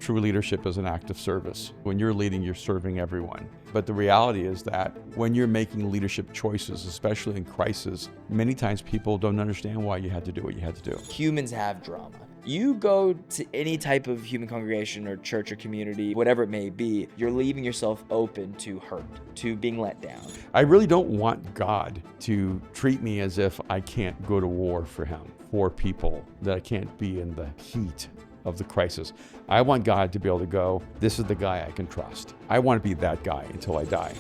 true leadership is an act of service. When you're leading, you're serving everyone. But the reality is that when you're making leadership choices, especially in crisis, many times people don't understand why you had to do what you had to do. Humans have drama. You go to any type of human congregation or church or community, whatever it may be, you're leaving yourself open to hurt, to being let down. I really don't want God to treat me as if I can't go to war for him, for people, that I can't be in the heat of the crisis. I want God to be able to go, this is the guy I can trust. I want to be that guy until I die.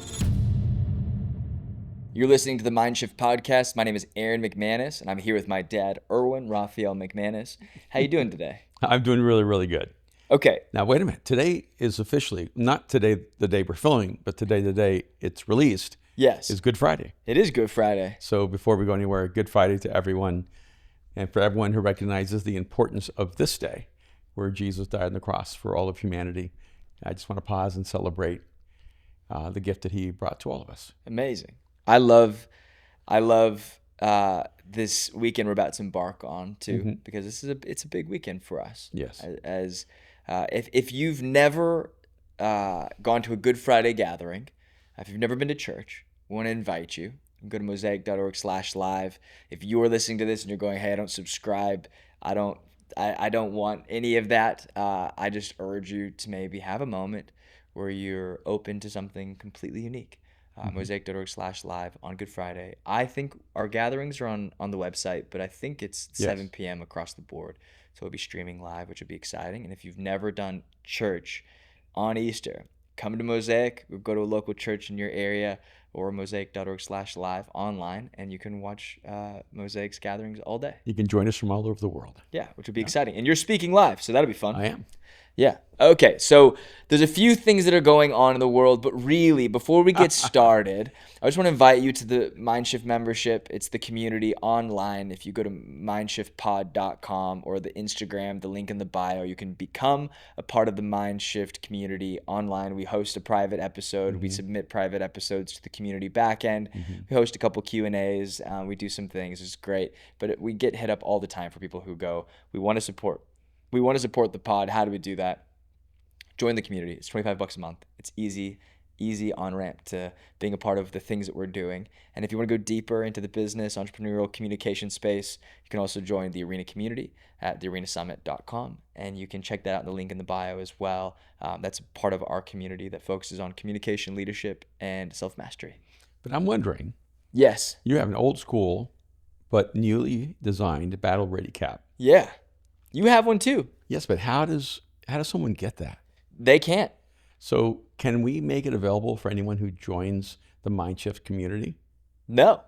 You're listening to the Mindshift podcast. My name is Erwin McManus, and I'm here with my dad, Erwin McManus. How you doing today? I'm doing really, really good. Okay. Now, wait a minute. Today is officially, not today the day we're filming, but today the day it's released. Yes. Is Good Friday. It is Good Friday. So before we go anywhere, Good Friday to everyone, and for everyone who recognizes the importance of this day, where Jesus died on the cross for all of humanity. I just want to pause and celebrate the gift that he brought to all of us. Amazing. I love this weekend we're about to embark on too, because it's a big weekend for us. Yes. As if you've never gone to a Good Friday gathering, if you've never been to church, we want to invite you. Go to mosaic.org/live. If you're listening to this and you're going, hey, I don't subscribe, I don't want any of that. I just urge you to maybe have a moment where you're open to something completely unique. Mosaic.org/live on Good Friday. I think our gatherings are on the website, but I think it's 7 p.m. across the board. So we'll be streaming live, which would be exciting. And if you've never done church on Easter, come to Mosaic. We'll go to a local church in your area or mosaic.org/live online, and you can watch Mosaic's gatherings all day. You can join us from all over the world. Yeah, which would be exciting. And you're speaking live, so that'll be fun. I am. Yeah. Okay. So there's a few things that are going on in the world, but really, before we get started, I just want to invite you to the Mindshift membership. It's the community online. If you go to mindshiftpod.com or the Instagram, the link in the bio, you can become a part of the Mindshift community online. We host a private episode. We submit private episodes to the community backend. We host a couple Q&As. We do some things. It's great. But we get hit up all the time for people who go, we want to support the pod. How do we do that? Join the community. It's $25 a month. It's easy on-ramp to being a part of the things that we're doing. And if you want to go deeper into the business, entrepreneurial communication space, you can also join the Arena community at thearenasummit.com. And you can check that out in the link in the bio as well. That's part of our community that focuses on communication, leadership, and self-mastery. But I'm wondering. Yes. You have an old school, but newly designed battle ready cap. Yeah. You have one too. Yes, but how does someone get that? They can't. So can we make it available for anyone who joins the Mindshift community? No.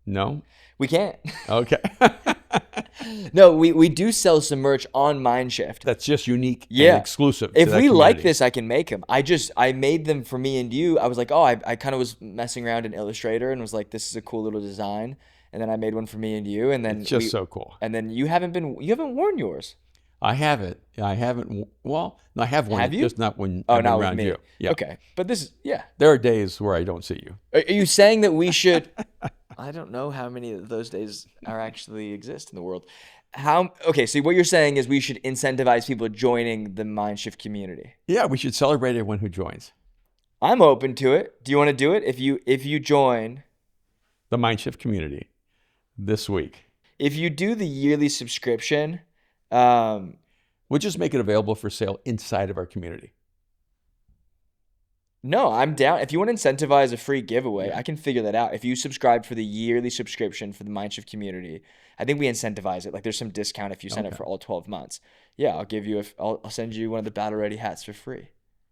No? We can't. Okay. No, we do sell some merch on Mindshift. That's just unique and exclusive to If that we like community. this, I can make them. I made them for me and you. I was like, I kind of was messing around in Illustrator and was like, this is a cool little design. And then I made one for me and you. And then it's just so cool. And then you haven't worn yours. I have it. I haven't. Well, no, I have one. Have you? Just not when Oh, I'm not around with me. you. Yeah. Okay. But this is, There are days where I don't see you. Are you saying that we should, I don't know how many of those days actually exist in the world. Okay, so what you're saying is we should incentivize people joining the Mindshift community. Yeah, we should celebrate everyone who joins. I'm open to it. Do you want to do it? If you join the Mindshift community this week. If you do the yearly subscription, we'll just make it available for sale inside of our community. No, I'm down. If you want to incentivize a free giveaway, I can figure that out. If you subscribe for the yearly subscription for the Mindshift community, I think we incentivize it. Like there's some discount if you sign up for all 12 months. Yeah, I'll send you one of the Battle Ready hats for free.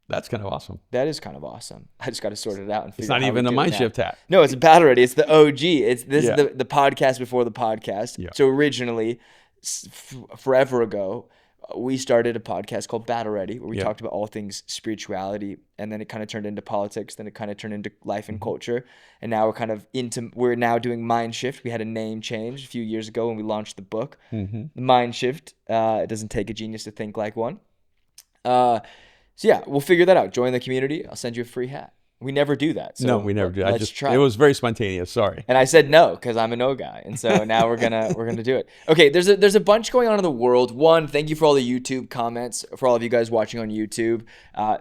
That's kind of awesome. That is kind of awesome. I just got to sort it out and figure It's out not even a Mindshift hat. No, it's a Battle Ready. It's the OG. It's this is the podcast before the podcast. Yeah. So originally, forever ago, we started a podcast called Battle Ready, where we talked about all things spirituality, and then it kind of turned into politics, then it kind of turned into life and culture, and now we're now doing Mindshift. We had a name change a few years ago when we launched the book, Mindshift. It doesn't take a genius to think like one. So yeah, we'll figure that out. Join the community. I'll send you a free hat. We never do that. So No, we never do. Let's try. It was very spontaneous. Sorry. And I said no because I'm a no guy, and so now we're gonna do it. Okay, there's a bunch going on in the world. One, thank you for all the YouTube comments, for all of you guys watching on YouTube.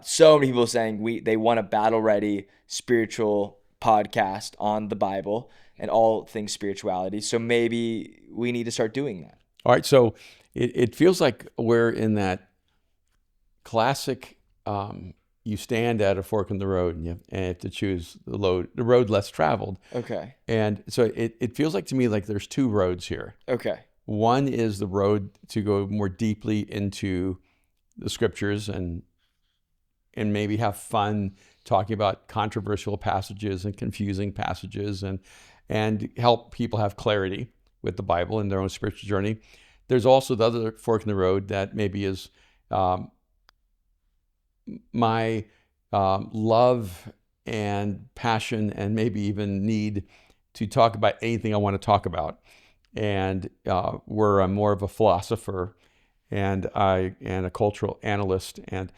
So many people saying they want a battle ready spiritual podcast on the Bible and all things spirituality. So maybe we need to start doing that. All right. So it feels like we're in that classic. You stand at a fork in the road and you have to choose the road less traveled. Okay. And so it feels like to me like there's two roads here. Okay. One is the road to go more deeply into the scriptures and maybe have fun talking about controversial passages and confusing passages and help people have clarity with the Bible in their own spiritual journey. There's also the other fork in the road that maybe is my love and passion and maybe even need to talk about anything I want to talk about. And where I'm more of a philosopher and a cultural analyst. And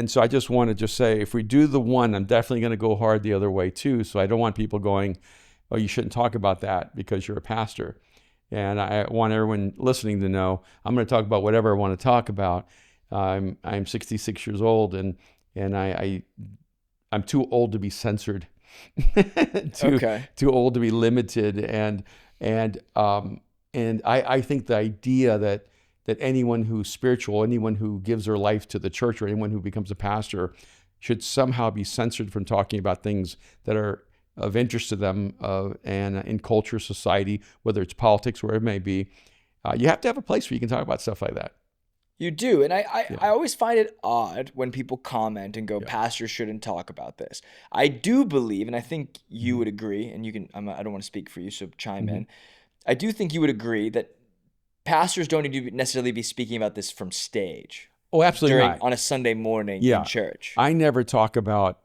so I just want to just say, if we do the one, I'm definitely going to go hard the other way too. So I don't want people going, oh, you shouldn't talk about that because you're a pastor. And I want everyone listening to know I'm going to talk about whatever I want to talk about. I'm 66 years old, and I'm too old to be censored, too old to be limited, and I think the idea that anyone who's spiritual, anyone who gives their life to the church, or anyone who becomes a pastor, should somehow be censored from talking about things that are of interest to them, and in culture, society, whether it's politics, wherever it may be. You have to have a place where you can talk about stuff like that. You do. And I always find it odd when people comment and go, pastors shouldn't talk about this. I do believe, and I think you would agree, and you can, I don't want to speak for you, so chime in. I do think you would agree that pastors don't need to necessarily be speaking about this from stage. Oh, absolutely not. On a Sunday morning in church. I never talk about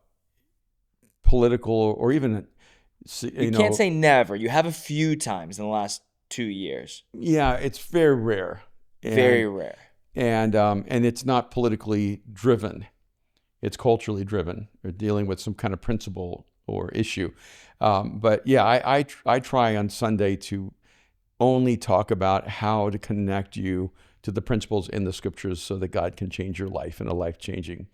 political or even, you can't say never. You have a few times in the last 2 years. Yeah, it's very rare. Very rare. And it's not politically driven. It's culturally driven, or dealing with some kind of principle or issue. But yeah, I try on Sunday to only talk about how to connect you to the principles in the scriptures so that God can change your life in a life-changing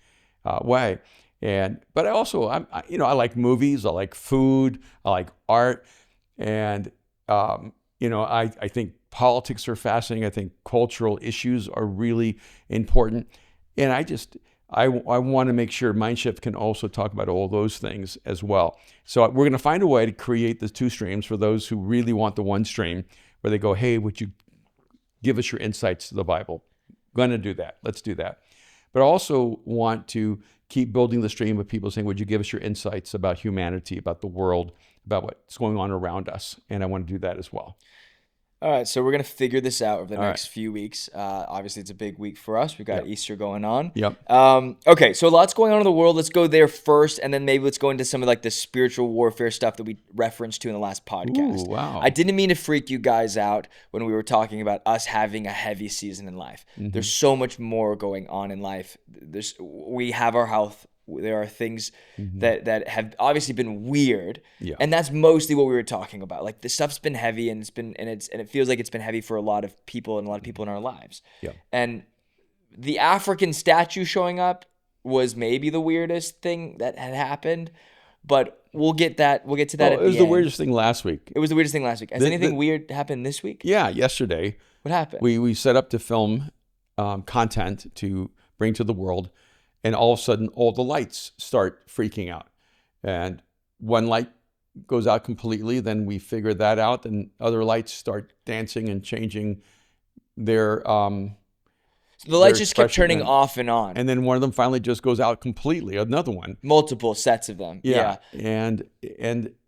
way. But I also, I like movies, I like food, I like art, and I think politics are fascinating. I think cultural issues are really important, and I want to make sure Mindshift can also talk about all those things as well. So we're going to find a way to create the two streams for those who really want the one stream, where they go, hey, would you give us your insights to the Bible? Going to do that. Let's do that. But I also want to keep building the stream of people saying, would you give us your insights about humanity, about the world, about what's going on around us? And I want to do that as well. All right, so we're going to figure this out over the next few weeks. Obviously, it's a big week for us. We've got Easter going on. Yep. Okay, so lots going on in the world. Let's go there first, and then maybe let's go into some of like the spiritual warfare stuff that we referenced to in the last podcast. Ooh, wow. I didn't mean to freak you guys out when we were talking about us having a heavy season in life. Mm-hmm. There's so much more going on in life. We have our health. There are things that have obviously been weird, and that's mostly what we were talking about. Like, this stuff's been heavy, and it feels like it's been heavy for a lot of people and a lot of people in our lives. Yeah. And the African statue showing up was maybe the weirdest thing that had happened, but we'll get to that. At the end. It was the weirdest thing last week. It was the weirdest thing last week. Has anything weird happened this week? Yeah, yesterday. What happened? We set up to film content to bring to the world. And all of a sudden, all the lights start freaking out. And one light goes out completely. Then we figure that out. And other lights start dancing and changing their so the lights just kept turning off and on. And then one of them finally just goes out completely. Another one. Multiple sets of them. Yeah. And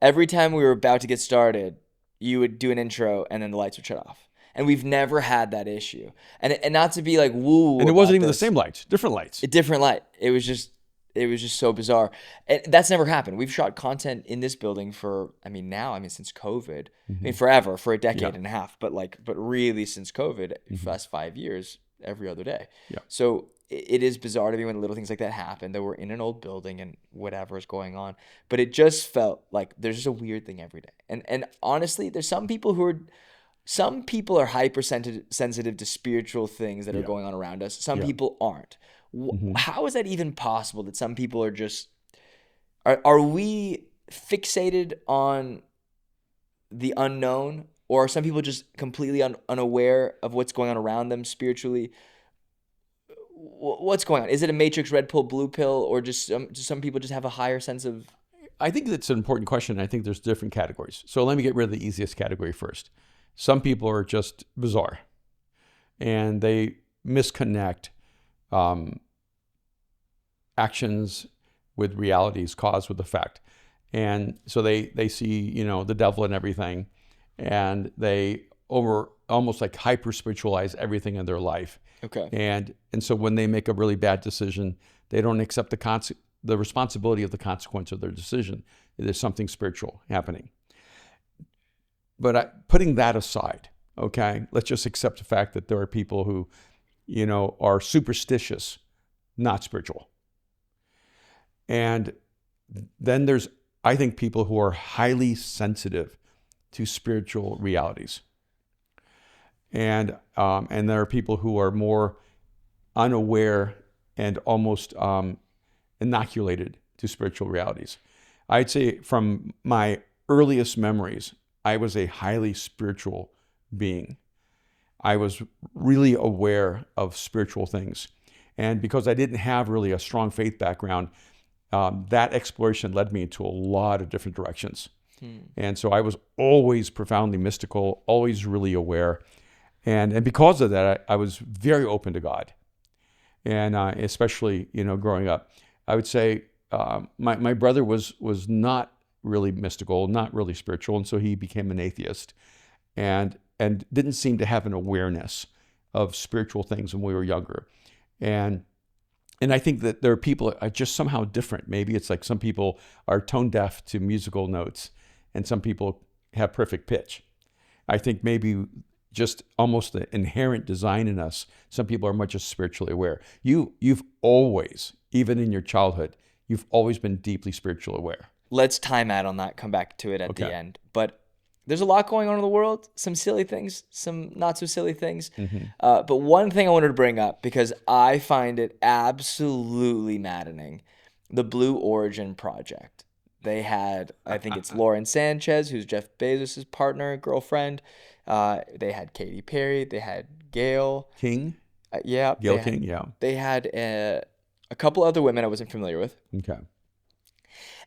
every time we were about to get started, you would do an intro and then the lights would shut off. And we've never had that issue. And not to be like woo. And it wasn't even the same lights, different lights. A different light. It was just so bizarre. And that's never happened. We've shot content in this building for, since COVID. Forever, for a decade and a half. But really since COVID, for the last 5 years, every other day. Yeah. So it is bizarre to me when little things like that happen, that we're in an old building and whatever is going on. But it just felt like there's just a weird thing every day. And honestly, there's some people are hypersensitive to spiritual things that are going on around us. Some people aren't. How is that even possible that some people are just, are we fixated on the unknown, or are some people just completely unaware of what's going on around them spiritually? What's going on? Is it a Matrix red pill, blue pill, or just some people just have a higher sense of? I think that's an important question. I think there's different categories. So let me get rid of the easiest category first. Some people are just bizarre, and they misconnect actions with realities, cause with effect. And so they see, the devil and everything, and they almost like hyper spiritualize everything in their life. Okay. And so when they make a really bad decision, they don't accept the responsibility of the consequence of their decision. There's something spiritual happening. But putting that aside, okay, let's just accept the fact that there are people who, are superstitious, not spiritual. And then there's, I think, people who are highly sensitive to spiritual realities. And there are people who are more unaware and almost inoculated to spiritual realities. I'd say from my earliest memories, I was a highly spiritual being. I was really aware of spiritual things. And because I didn't have really a strong faith background, that exploration led me into a lot of different directions. And so I was always profoundly mystical, always really aware. And because of that, I was very open to God. And especially, growing up, I would say my brother was not really mystical, not really spiritual, and so he became an atheist, and didn't seem to have an awareness of spiritual things when we were younger. And I think that there are people that are just somehow different. Maybe it's like some people are tone deaf to musical notes, and some people have perfect pitch. I think maybe just almost the inherent design in us, some people are much just spiritually aware. You've always, even in your childhood, you've always been deeply spiritually aware. Let's time out on that, come back to it at the end. But there's a lot going on in the world, some silly things, some not so silly things. But one thing I wanted to bring up, because I find it absolutely maddening, the Blue Origin project. They had, I think it's Lauren Sanchez, who's Jeff Bezos' partner, girlfriend. They had Katy Perry. They had Gail King. Gail King, yeah. They had a couple other women I wasn't familiar with. Okay.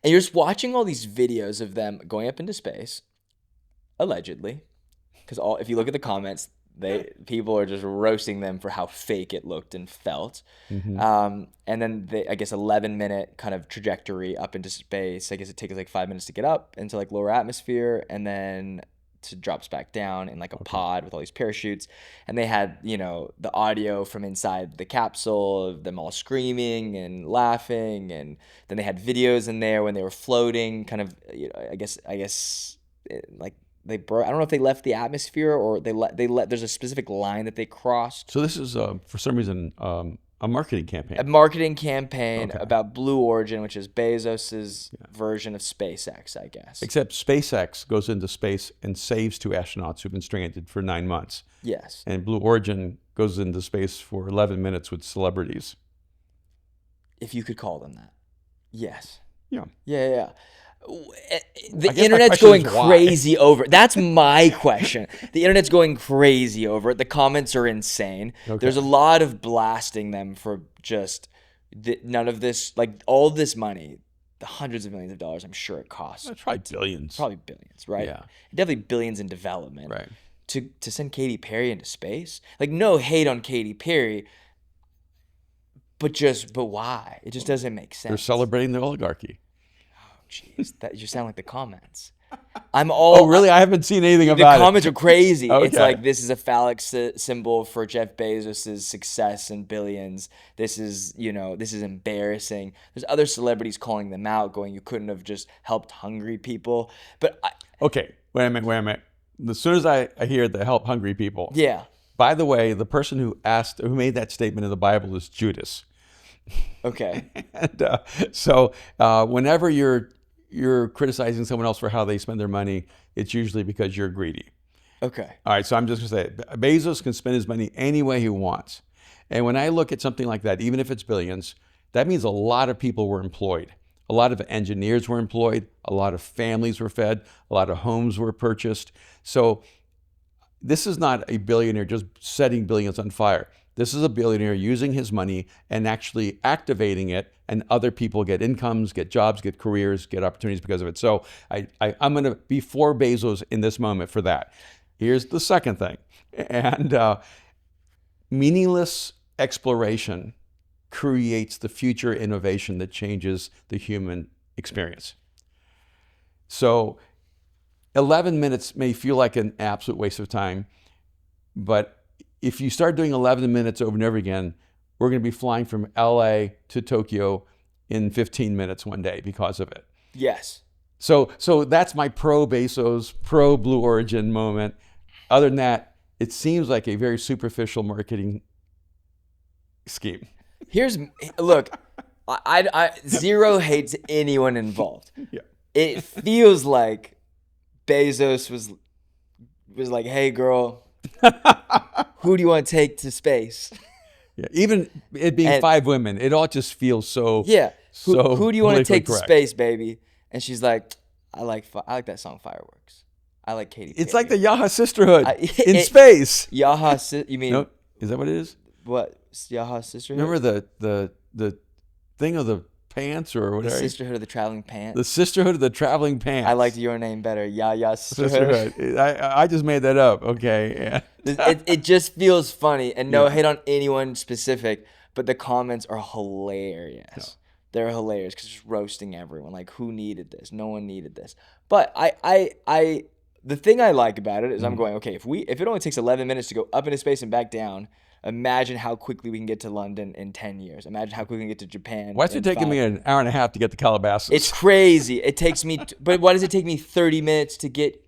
And you're just watching all these videos of them going up into space, allegedly, because if you look at the comments, people are just roasting them for how fake it looked and felt. And then I guess 11-minute kind of trajectory up into space. I guess it takes like 5 minutes to get up into like lower atmosphere, and then to drops back down in like a pod with all these parachutes. And they had, the audio from inside the capsule of them all screaming and laughing. And then they had videos in there when they were floating, kind of, I guess like they broke. I don't know if they left the atmosphere or they let. There's a specific line that they crossed. So this is for some reason a marketing campaign. A marketing campaign about Blue Origin, which is Bezos's version of SpaceX, I guess. Except SpaceX goes into space and saves 2 astronauts who've been stranded for 9 months. Yes. And Blue Origin goes into space for 11 minutes with celebrities. If you could call them that. Yes. Yeah. Yeah. The internet's going crazy over it. That's my question. The internet's going crazy over it. The comments are insane. There's a lot of blasting them for just none of this, like all this money, the hundreds of millions of dollars I'm sure it costs. That's probably billions. Probably billions, right? Yeah. Definitely billions in development. Right. To send Katy Perry into space? Like, no hate on Katy Perry, but why? It just doesn't make sense. They're celebrating the oligarchy. Jeez, that you sound like the comments. Oh, really? I haven't seen anything about it. The comments are crazy. Okay. It's like, this is a phallic symbol for Jeff Bezos' success and billions. This is, this is embarrassing. There's other celebrities calling them out, going, you couldn't have just helped hungry people. But okay, wait a minute. As soon as I hear the help hungry people, yeah, By the way, the person who made that statement in the Bible is Judas. Okay. And whenever you're criticizing someone else for how they spend their money, it's usually because you're greedy. Okay. All right, so I'm just going to say it. Bezos can spend his money any way he wants. And when I look at something like that, even if it's billions, that means a lot of people were employed. A lot of engineers were employed. A lot of families were fed. A lot of homes were purchased. So this is not a billionaire just setting billions on fire. This is a billionaire using his money and actually activating it, and other people get incomes, get jobs, get careers, get opportunities because of it. So I'm going to be for Bezos in this moment for that. Here's the second thing. And meaningless exploration creates the future innovation that changes the human experience. So 11 minutes may feel like an absolute waste of time, but if you start doing 11 minutes over and over again, we're going to be flying from LA to Tokyo in 15 minutes one day because of it. Yes. So that's my pro Bezos, pro Blue Origin moment. Other than that, it seems like a very superficial marketing scheme. Look, I zero hates anyone involved. Yeah. It feels like Bezos was like, hey girl, who do you want to take to space? Yeah, even it being 5 women, it all just feels so. Yeah. Who do you want to take correct. to space, baby? And she's like, I like that song Fireworks. I like Katy Perry. It's like the Yaha Sisterhood in space. Yaha, you mean? No, is that what it is? What? Yaha Sisterhood? Remember the thing of the pants or whatever? The Sisterhood of the Traveling Pants. The Sisterhood of the Traveling Pants. I liked your name better. Yaha Sisterhood. I just made that up. Okay. Yeah. It just feels funny, and no hate on anyone specific, but the comments are hilarious. Yeah. They're hilarious because just roasting everyone. Like, who needed this? No one needed this. But the thing I like about it is I'm going, okay, if it only takes 11 minutes to go up into space and back down, imagine how quickly we can get to London in 10 years. Imagine how quickly we can get to Japan. Why is it taking me an hour and a half to get to Calabasas? It's crazy. It takes me, but why does it take me 30 minutes to get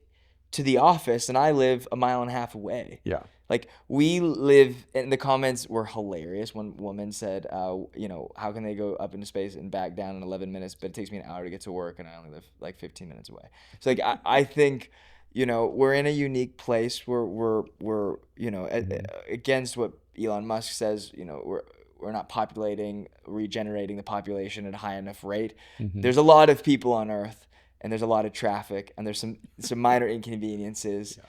to the office, and I live 1.5 miles away? Yeah. Like, we live, and the comments were hilarious. One woman said, how can they go up into space and back down in 11 minutes, but it takes me an hour to get to work, and I only live like 15 minutes away. So, like, I think, we're in a unique place where we're against what Elon Musk says, we're not regenerating the population at a high enough rate. Mm-hmm. There's a lot of people on Earth, and there's a lot of traffic, and there's some minor inconveniences. Yeah.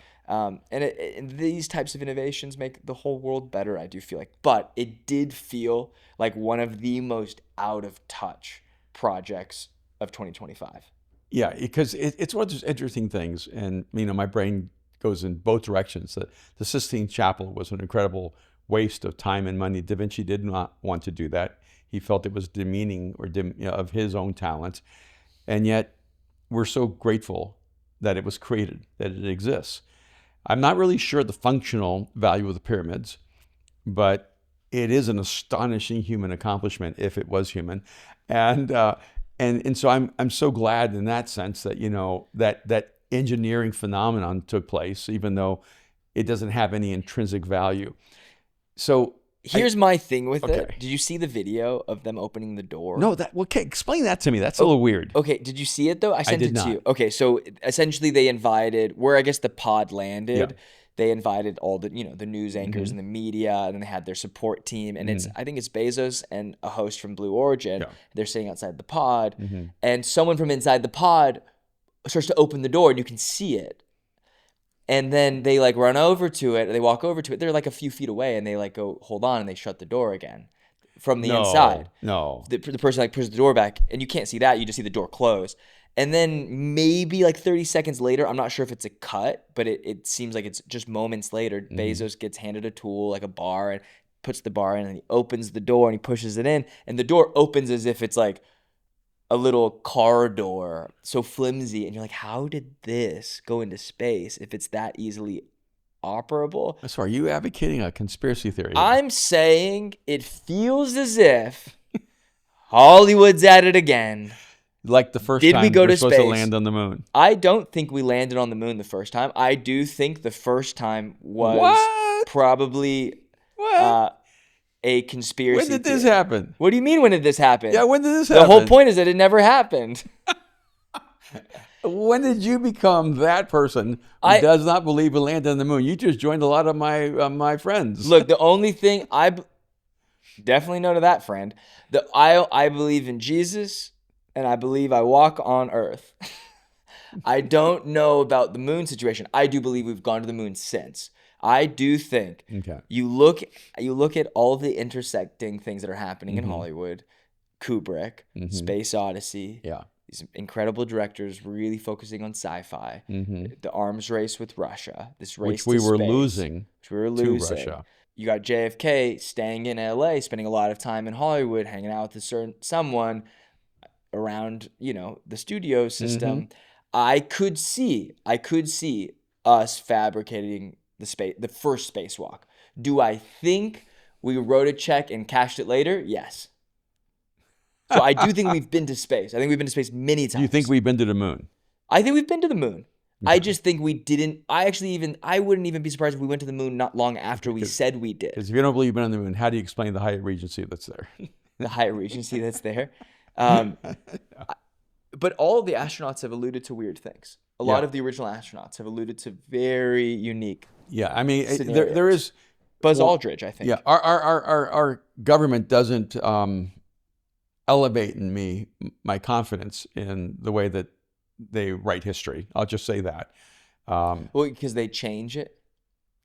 And these types of innovations make the whole world better, I do feel like. But it did feel like one of the most out of touch projects of 2025. Yeah, because it's one of those interesting things. And, my brain goes in both directions. The Sistine Chapel was an incredible waste of time and money. Da Vinci did not want to do that. He felt it was demeaning of his own talent. And yet, we're so grateful that it was created, that it exists. I'm not really sure the functional value of the pyramids, but it is an astonishing human accomplishment if it was human, and so I'm so glad in that sense that that engineering phenomenon took place, even though it doesn't have any intrinsic value. So here's my thing with it. Did you see the video of them opening the door? No, okay, explain that to me. That's a little weird. Okay, did you see it though? I sent it to you. Okay, so essentially they invited, where I guess the pod landed, they invited all the the news anchors and the media, and then they had their support team, and I think it's Bezos and a host from Blue Origin. Yeah. They're sitting outside the pod, and someone from inside the pod starts to open the door, and you can see it. And then they run over to it, they walk over to it. They're a few feet away, and they go, hold on, and they shut the door again from the inside. No. The person pushes the door back, and you can't see that. You just see the door close. And then maybe 30 seconds later, I'm not sure if it's a cut, but it seems like it's just moments later, Bezos gets handed a tool, like a bar, and puts the bar in, and he opens the door, and he pushes it in. And the door opens as if it's a little car door, so flimsy, and you're like, how did this go into space if it's that easily operable? So are you advocating a conspiracy theory? I'm saying it feels as if Hollywood's at it again. Like the first Did time we go we're to supposed to space? land on the moon. I don't think we landed on the moon the first time. I do think the first time was What? probably What? a conspiracy When did this theory. happen? What do you mean, when did this happen? Yeah, when did this The happen? whole point is that it never happened. When did you become that person who I- does not believe we landed on the moon? You just joined a lot of my friends. Look, the only thing definitely no to that, friend. I believe in Jesus, and I believe I walk on earth. I don't know about the moon situation. I do believe we've gone to the moon since. I do think Okay. you look at all the intersecting things that are happening in Hollywood, Kubrick, Space Odyssey, Yeah. these incredible directors really focusing on sci-fi, the arms race with Russia, this race Which we to were space, losing which we were to losing. Russia. You got JFK staying in LA, spending a lot of time in Hollywood, hanging out with someone around, the studio system. I could see us fabricating the first spacewalk. Do I think we wrote a check and cashed it later? Yes. So I do think we've been to space. I think we've been to space many times. Do you think we've been to the moon? I think we've been to the moon. I just think we didn't. I wouldn't even be surprised if we went to the moon not long after we said we did. Because if you don't believe you've been on the moon, how do you explain the Hyatt Regency that's there? The Hyatt Regency that's there. But all of the astronauts have alluded to weird things. A lot of the original astronauts have alluded to very unique. Yeah, I mean, there scenarios. is Buzz Aldridge, I think. Yeah, our government doesn't elevate in me my confidence in the way that they write history. I'll just say that. Well, because they change it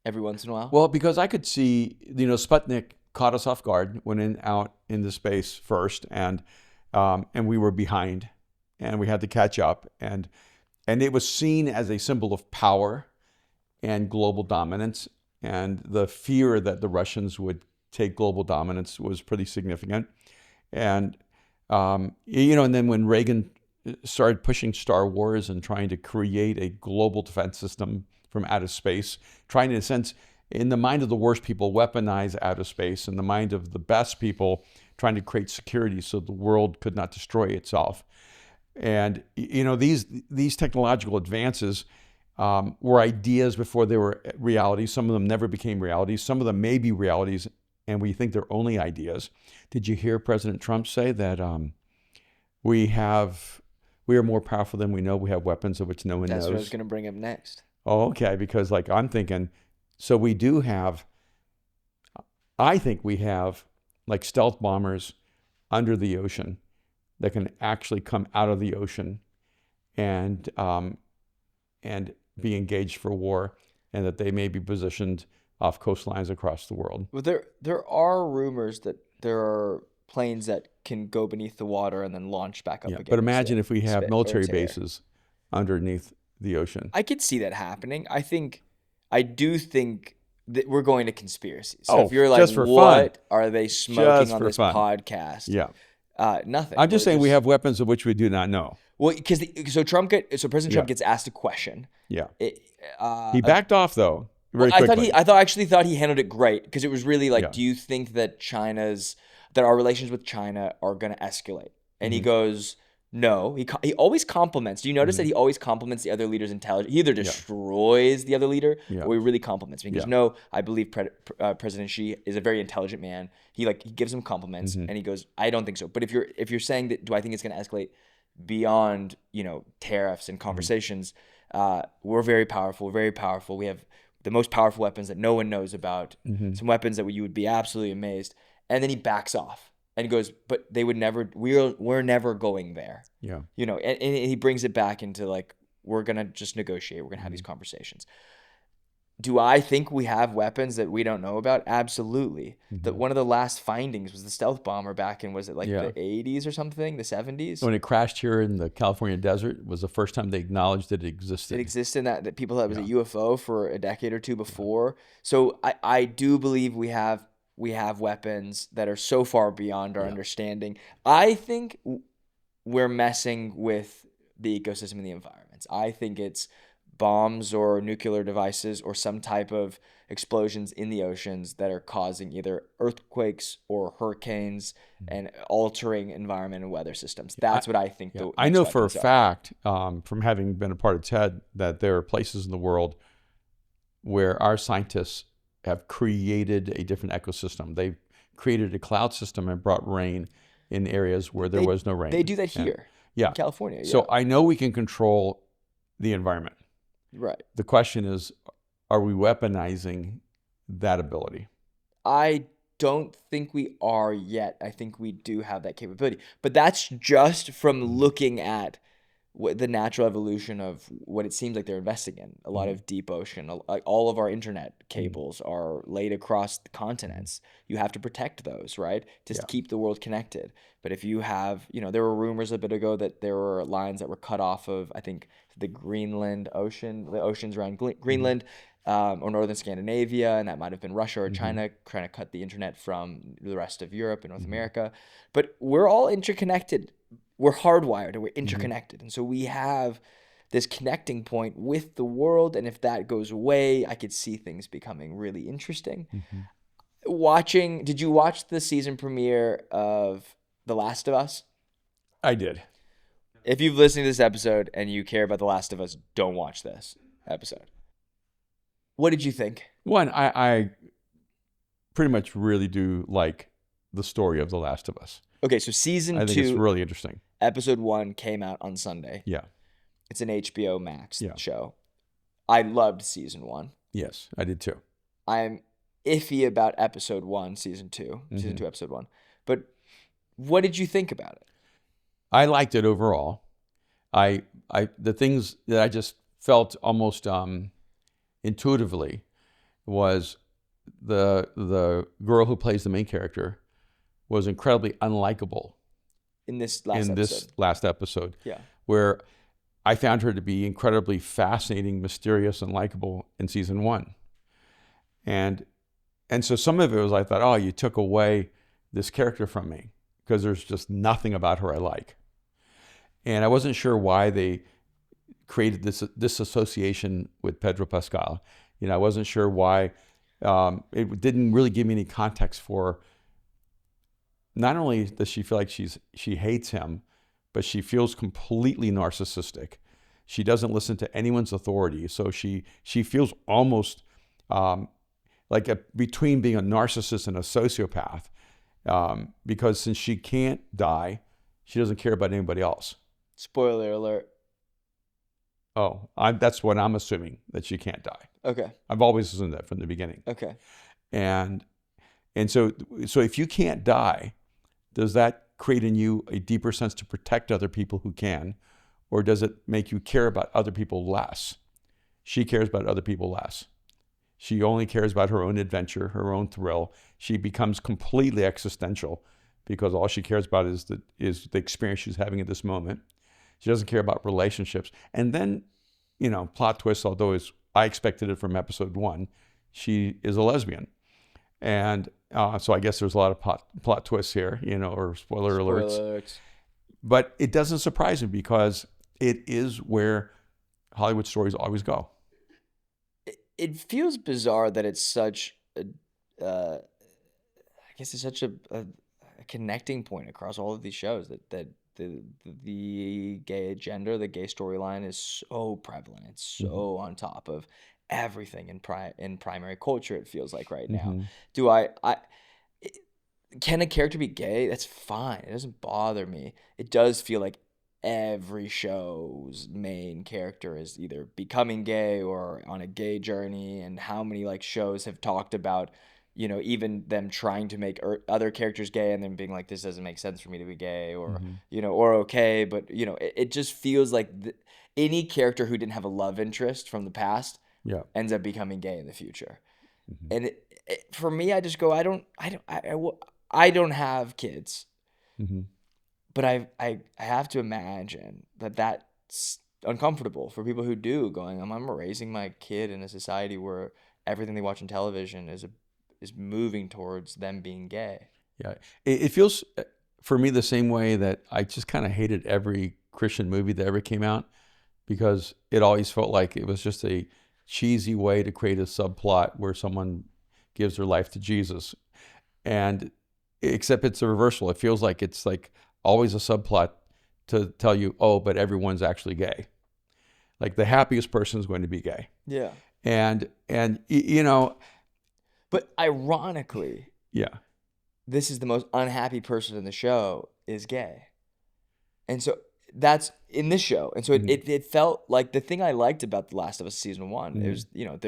every once in a while. Well, because I could see, Sputnik caught us off guard, went out into space first, and we were behind, and we had to catch up, and it was seen as a symbol of power and global dominance, and the fear that the Russians would take global dominance was pretty significant, and and then when Reagan started pushing Star Wars and trying to create a global defense system from outer space, trying to, in a sense, in the mind of the worst people, weaponize outer space, in the mind of the best people, trying to create security so the world could not destroy itself. And these technological advances were ideas before they were realities. Some of them never became realities. Some of them may be realities, and we think they're only ideas. Did you hear President Trump say that we are more powerful than we know? We have weapons of which no one knows. That's what I was going to bring up next. Oh, okay. Because I'm thinking, so we do have, I think we have like stealth bombers under the ocean that can actually come out of the ocean and be engaged for war, and that they may be positioned off coastlines across the world. Well, there are rumors that there are planes that can go beneath the water and then launch back up again. But imagine if we have military into air. bases underneath the ocean. I could see that happening. I do think that we're going to conspiracies. So if you're like, just for what fun. Are they smoking Just on for this fun. podcast? Yeah. Nothing. I'm just saying we have weapons of which we do not know. Well, because President Trump gets asked a question. Yeah. He backed off though very quickly. I actually thought he handled it great, because it was really like, do you think that our relations with China are going to escalate? And he goes, no. He always compliments. Do you notice that he always compliments the other leader's intelligence? He either destroys the other leader or he really compliments him. He goes, no, I believe President Xi is a very intelligent man. He gives him compliments, and he goes, I don't think so. But if you're saying that, do I think it's going to escalate beyond tariffs and conversations? We're very powerful. We're very powerful. We have the most powerful weapons that no one knows about. Some weapons that you would be absolutely amazed. And then he backs off and goes, but they would never. We're never going there. Yeah. And he brings it back into like, we're gonna just negotiate. We're gonna have these conversations. Do I think we have weapons that we don't know about? Absolutely. That one of the last findings was the stealth bomber back in, was it the 80s or something, the 70s? When it crashed here in the California desert, was the first time they acknowledged that it existed. It existed, that people thought it was a UFO for a decade or two before. So I do believe we have weapons that are so far beyond our understanding. I think we're messing with the ecosystem and the environments. I think it's bombs or nuclear devices or some type of explosions in the oceans that are causing either earthquakes or hurricanes and altering environment and weather systems. That's what I think the I next know for a weapons are. fact, from having been a part of TED, that there are places in the world where our scientists have created a different ecosystem. They've created a cloud system and brought rain in areas where there was no rain. They do that here in California. So I know we can control the environment. Right. The question is, are we weaponizing that ability? I don't think we are yet. I think we do have that capability. But that's just from looking at the natural evolution of what it seems like they're investing in. A lot of deep ocean. Like all of our internet cables are laid across the continents. You have to protect those, right? To keep the world connected. But if you have, there were rumors a bit ago that there were lines that were cut off of, I think, the Greenland Ocean, the oceans around Greenland, or northern Scandinavia, and that might have been Russia or China trying to cut the internet from the rest of Europe and North America. But we're all interconnected. We're hardwired and we're interconnected. And so we have this connecting point with the world. And if that goes away, I could see things becoming really interesting. Did you watch the season premiere of The Last of Us? I did. If you've listened to this episode and you care about The Last of Us, don't watch this episode. What did you think? One, I pretty much really do like the story of The Last of Us. Okay, so season 2, I think it's really interesting. Episode 1 came out on Sunday. Yeah. It's an HBO Max show. I loved season 1. Yes, I did too. I'm iffy about episode 1, season 2, season 2, episode 1. But what did you think about it? I liked it overall. The things that I just felt almost intuitively was the girl who plays the main character was incredibly unlikable in this last episode. Yeah. Where I found her to be incredibly fascinating, mysterious, and likable in season 1. And so some of it was, I thought, oh, you took away this character from me because there's just nothing about her I like. And I wasn't sure why they created this association with Pedro Pascal. I wasn't sure why. It didn't really give me any context for. Not only does she feel like she hates him, but she feels completely narcissistic. She doesn't listen to anyone's authority, so she feels almost between being a narcissist and a sociopath, because since she can't die, she doesn't care about anybody else. Spoiler alert. Oh, that's what I'm assuming, that she can't die. Okay. I've always assumed that from the beginning. Okay. And so if you can't die, does that create in you a deeper sense to protect other people who can, or does it make you care about other people less? She cares about other people less. She only cares about her own adventure, her own thrill. She becomes completely existential because all she cares about is the experience she's having at this moment. She doesn't care about relationships. And then, plot twist, although I expected it from episode 1, she is a lesbian. And so I guess there's a lot of plot twists here, or spoiler alerts. But it doesn't surprise me because it is where Hollywood stories always go. It feels bizarre that it's such a connecting point across all of these shows, that the gay agenda, the gay storyline is so prevalent. It's so on top of everything in primary culture, it feels like right now. Can a character be gay? That's fine. It doesn't bother me. It does feel like every show's main character is either becoming gay or on a gay journey, and how many shows have talked about even them trying to make other characters gay and then being like, this doesn't make sense for me to be gay, or or okay, but it just feels like any character who didn't have a love interest from the past ends up becoming gay in the future. And for me, I just go, I don't have kids, but I have to imagine that's uncomfortable for people who do, going, I'm raising my kid in a society where everything they watch on television is moving towards them being gay. Yeah, it feels for me the same way that I just kind of hated every Christian movie that ever came out because it always felt like it was just a cheesy way to create a subplot where someone gives their life to Jesus. And except it's a reversal. It feels like it's like always a subplot to tell you, oh, but everyone's actually gay. Like the happiest person is going to be gay. Yeah. And you know, But ironically, yeah. this is the most unhappy person in the show is gay. And so that's in this show. And so it felt like the thing I liked about The Last of Us season 1 is, you know,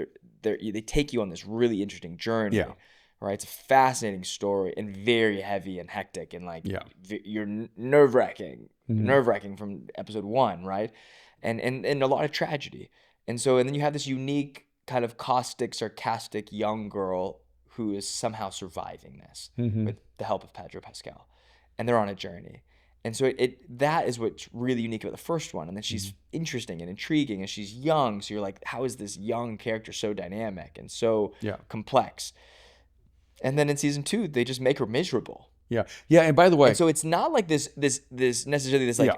they take you on this really interesting journey. Yeah. Right? It's a fascinating story and very heavy and hectic and like you're nerve-wracking from episode 1, right? And a lot of tragedy. And then you have this unique kind of caustic, sarcastic young girl who is somehow surviving this with the help of Pedro Pascal. And they're on a journey. And so that is what's really unique about the first one. And then she's interesting and intriguing and she's young. So you're like, how is this young character so dynamic and so complex? And then in season 2, they just make her miserable. Yeah. Yeah. And by the way, and so it's not like this necessarily this like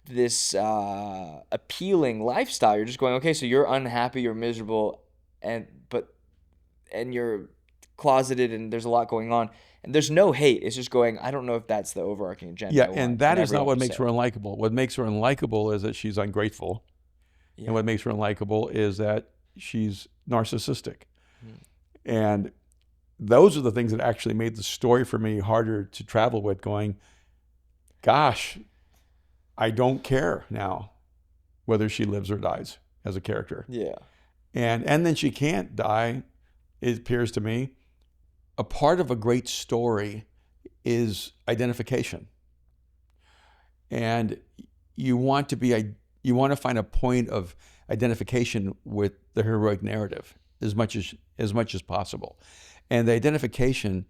this appealing lifestyle. You're just going, okay, so you're unhappy, you're miserable, and you're closeted, and there's a lot going on, and there's no hate. It's just going, I don't know if that's the overarching agenda. Yeah, and that is not what makes her unlikable. What makes her unlikable is that she's ungrateful, and what makes her unlikable is that she's narcissistic, and those are the things that actually made the story for me harder to travel with, going, gosh, I don't care now whether she lives or dies as a character. Yeah. And then she can't die, it appears to me. A part of a great story is identification. And you want to find a point of identification with the heroic narrative as much as possible. And the identification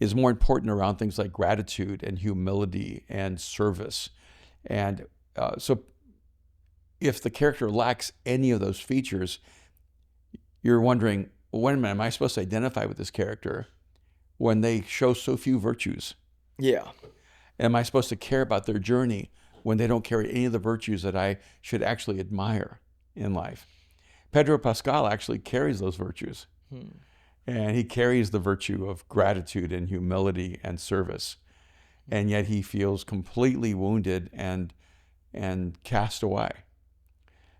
is more important around things like gratitude and humility and service. And so if the character lacks any of those features, you're wondering, well, wait a minute, am I supposed to identify with this character when they show so few virtues? Yeah. Am I supposed to care about their journey when they don't carry any of the virtues that I should actually admire in life? Pedro Pascal actually carries those virtues. And he carries the virtue of gratitude and humility and service. And yet he feels completely wounded and cast away.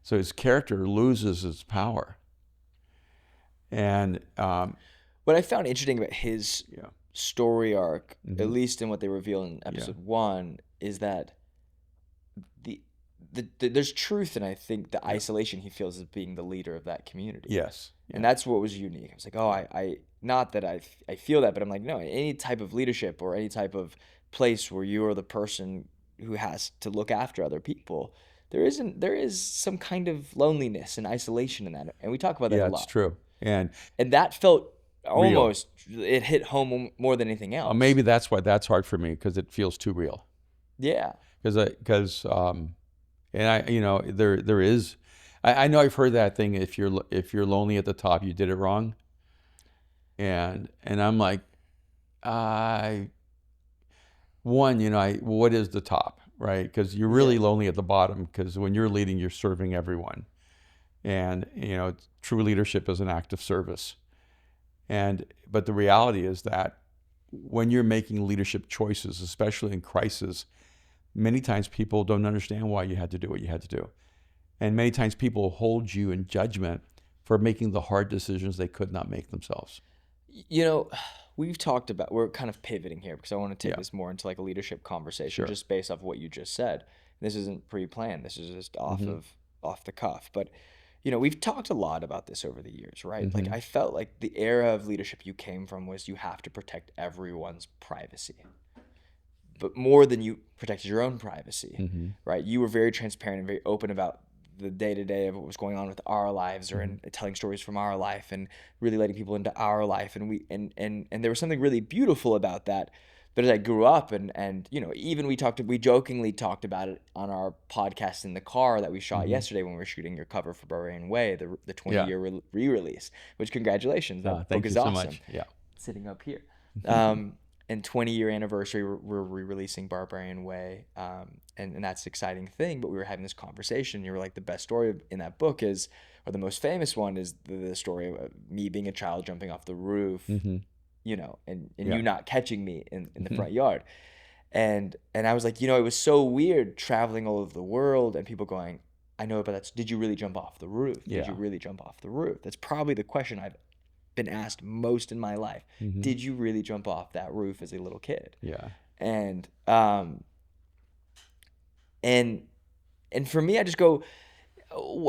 So his character loses its power. And what I found interesting about his story arc, at least in what they reveal in episode 1, is that there's truth in, I think, the isolation he feels as being the leader of that community. Yes. And that's what was unique. I was like, oh, I not that I feel that, but I'm like, no, any type of leadership or any type of place where you are the person who has to look after other people, there is some kind of loneliness and isolation in that. And we talk about that a lot. Yeah, it's true. And that felt almost, it hit home more than anything else. Maybe that's why that's hard for me, because it feels too real. Yeah. Because and I, you know, there is, I know I've heard that thing, if you're lonely at the top, you did it wrong. And I'm like, what is the top, right? Because you're really lonely at the bottom, because when you're leading, you're serving everyone. And, you know, true leadership is an act of service. But the reality is that when you're making leadership choices, especially in crisis, many times people don't understand why you had to do what you had to do. And many times people hold you in judgment for making the hard decisions they could not make themselves. You know, we've talked about, we're kind of pivoting here because I want to take this more into like a leadership conversation, just based off of what you just said. This isn't pre-planned. This is just off the cuff. But, you know, we've talked a lot about this over the years, right? Like, I felt like the era of leadership you came from was you have to protect everyone's privacy. But more than you protected your own privacy, right? You were very transparent and very open about the day-to-day of what was going on with our lives, or in telling stories from our life and really letting people into our life. And there was something really beautiful about that. But as I grew up and you know, even we jokingly talked about it on our podcast in the car that we shot yesterday when we were shooting your cover for Barbarian Way, the 20-year re-release, which congratulations. That book is awesome. So much. Yeah. Sitting up here. and 20-year anniversary, we're re-releasing Barbarian Way, and that's an exciting thing. But we were having this conversation. You were like, the best story in that book is, or the most famous one is the story of me being a child jumping off the roof, Mm-hmm. and Yeah. you not catching me in the front yard. And I was like, it was so weird traveling all over the world and people going, I know, but did you really jump off the roof? Did Yeah. you really jump off the roof? That's probably the question I've been asked most in my life. Mm-hmm. Did you really jump off that roof as a little kid? Yeah. And for me, I just go,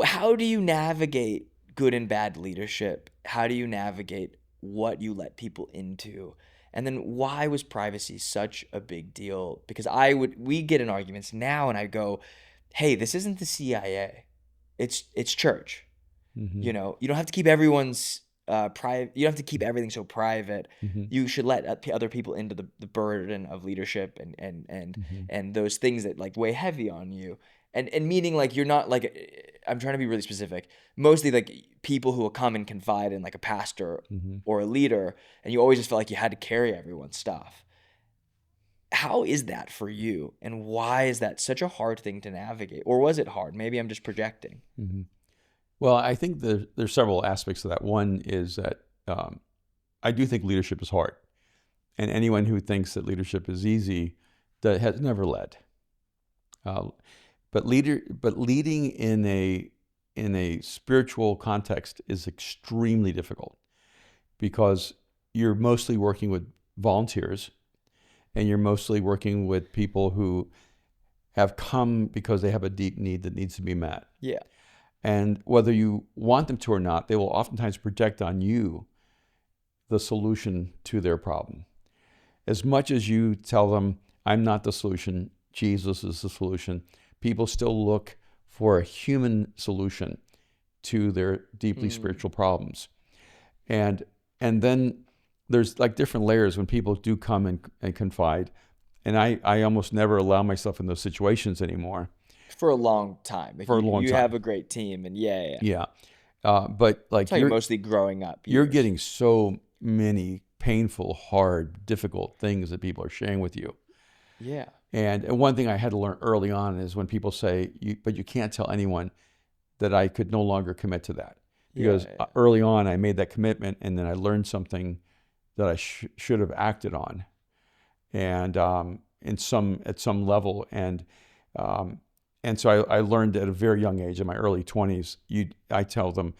how do you navigate good and bad leadership? How do you navigate what you let people into? And then why was privacy such a big deal? Because we get in arguments now and I go, hey, this isn't the CIA. It's church. Mm-hmm. You don't have to keep everyone's private. You don't have to keep everything so private. Mm-hmm. You should let other people into the burden of leadership and those things that like weigh heavy on you. And meaning like you're not like, I'm trying to be really specific, mostly like people who will come and confide in like a pastor or a leader, and you always just felt like you had to carry everyone's stuff. How is that for you? And why is that such a hard thing to navigate? Or was it hard? Maybe I'm just projecting. Mm-hmm. Well, I think there's several aspects to that. One is that I do think leadership is hard. And anyone who thinks that leadership is easy has never led. But leading in a spiritual context is extremely difficult because you're mostly working with volunteers and you're mostly working with people who have come because they have a deep need that needs to be met. Yeah. And whether you want them to or not, they will oftentimes project on you the solution to their problem. As much as you tell them, I'm not the solution, Jesus is the solution, people still look for a human solution to their deeply spiritual problems. And then there's like different layers when people do come and confide. And I almost never allow myself in those situations anymore. For a long time. Like For a long you time. have a great team, and yeah. Yeah. But like you're mostly growing up. You're getting so many painful, hard, difficult things that people are sharing with you. Yeah. And one thing I had to learn early on is when people say, but you can't tell anyone, that I could no longer commit to that. Because early on I made that commitment and then I learned something that I should have acted on. And at some level. And so I learned at a very young age, in my early 20s, I tell them,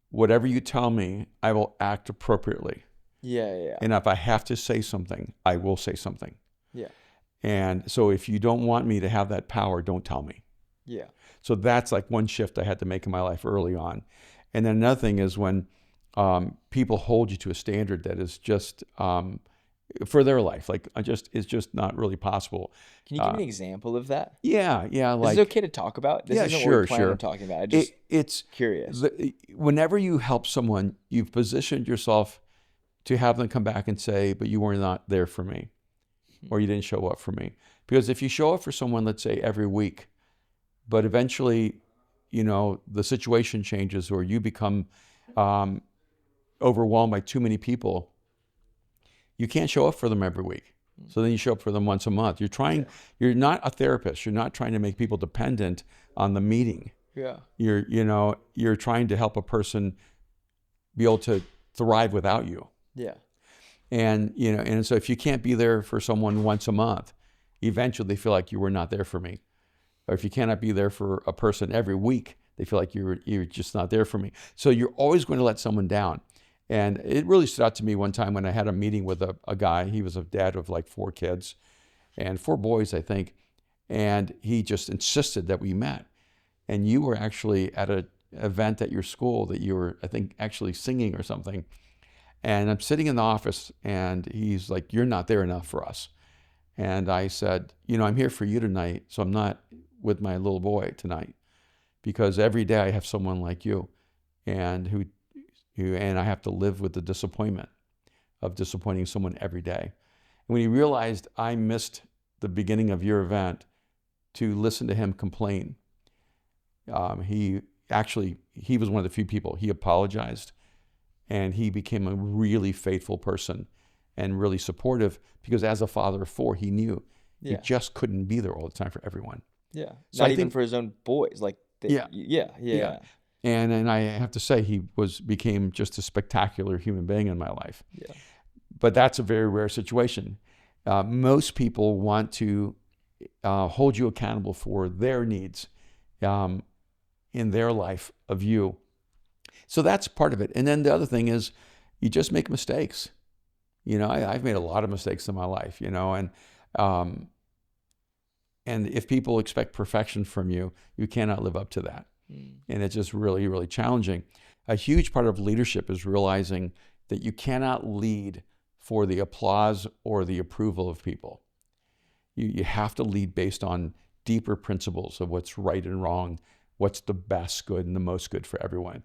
whatever you tell me, I will act appropriately. Yeah. And if I have to say something, I will say something. Yeah. And so if you don't want me to have that power, don't tell me. Yeah. So that's like one shift I had to make in my life early on. And then another thing is when people hold you to a standard that is just for their life, like it's just not really possible. Can you give me an example of that? Yeah. Is it okay to talk about? This isn't what we're planning on talking about. It's curious. Whenever you help someone, you've positioned yourself to have them come back and say, but you were not there for me, or you didn't show up for me. Because if you show up for someone, let's say every week, but eventually, the situation changes or you become overwhelmed by too many people, you can't show up for them every week. So then you show up for them once a month. You're not a therapist. You're not trying to make people dependent on the meeting. Yeah. You're trying to help a person be able to thrive without you. Yeah. And so if you can't be there for someone once a month, eventually they feel like you were not there for me. Or if you cannot be there for a person every week, they feel like you're just not there for me. So you're always going to let someone down. And it really stood out to me one time when I had a meeting with a guy. He was a dad of like 4 kids and 4 boys, I think. And he just insisted that we met. And you were actually at an event at your school that you were, I think, actually singing or something. And I'm sitting in the office and he's like, you're not there enough for us. And I said, I'm here for you tonight, so I'm not with my little boy tonight. Because every day I have someone like you and and I have to live with the disappointment of disappointing someone every day. And when he realized I missed the beginning of your event to listen to him complain, he was one of the few people. He apologized and he became a really faithful person and really supportive, because as a father of 4, he knew he Yeah. just couldn't be there all the time for everyone. Yeah. So Not I even think, for his own boys. Like, Yeah. yeah. and I have to say, he became just a spectacular human being in my life. Yeah. But that's a very rare situation. Most people want to hold you accountable for their needs in their life of you. So that's part of it. And then the other thing is, you just make mistakes. I've made a lot of mistakes in my life, and if people expect perfection from you, you cannot live up to that. And it's just really, really challenging. A huge part of leadership is realizing that you cannot lead for the applause or the approval of people. You have to lead based on deeper principles of what's right and wrong, what's the best good and the most good for everyone.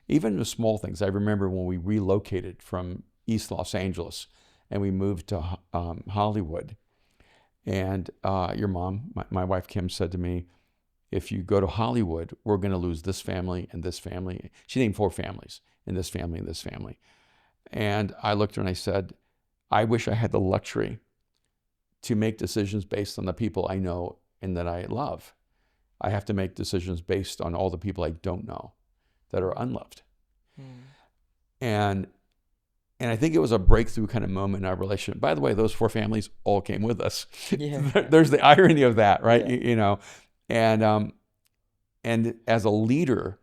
Even the small things. I remember when we relocated from East Los Angeles and we moved to Hollywood. And your mom, my wife Kim, said to me, if you go to Hollywood, we're going to lose this family and this family. She named 4 families, and this family and this family. And I looked at her and I said, I wish I had the luxury to make decisions based on the people I know and that I love. I have to make decisions based on all the people I don't know that are unloved. And I think it was a breakthrough kind of moment in our relationship. By the way, those 4 families all came with us. Yeah. There's the irony of that, right? Yeah. And as a leader,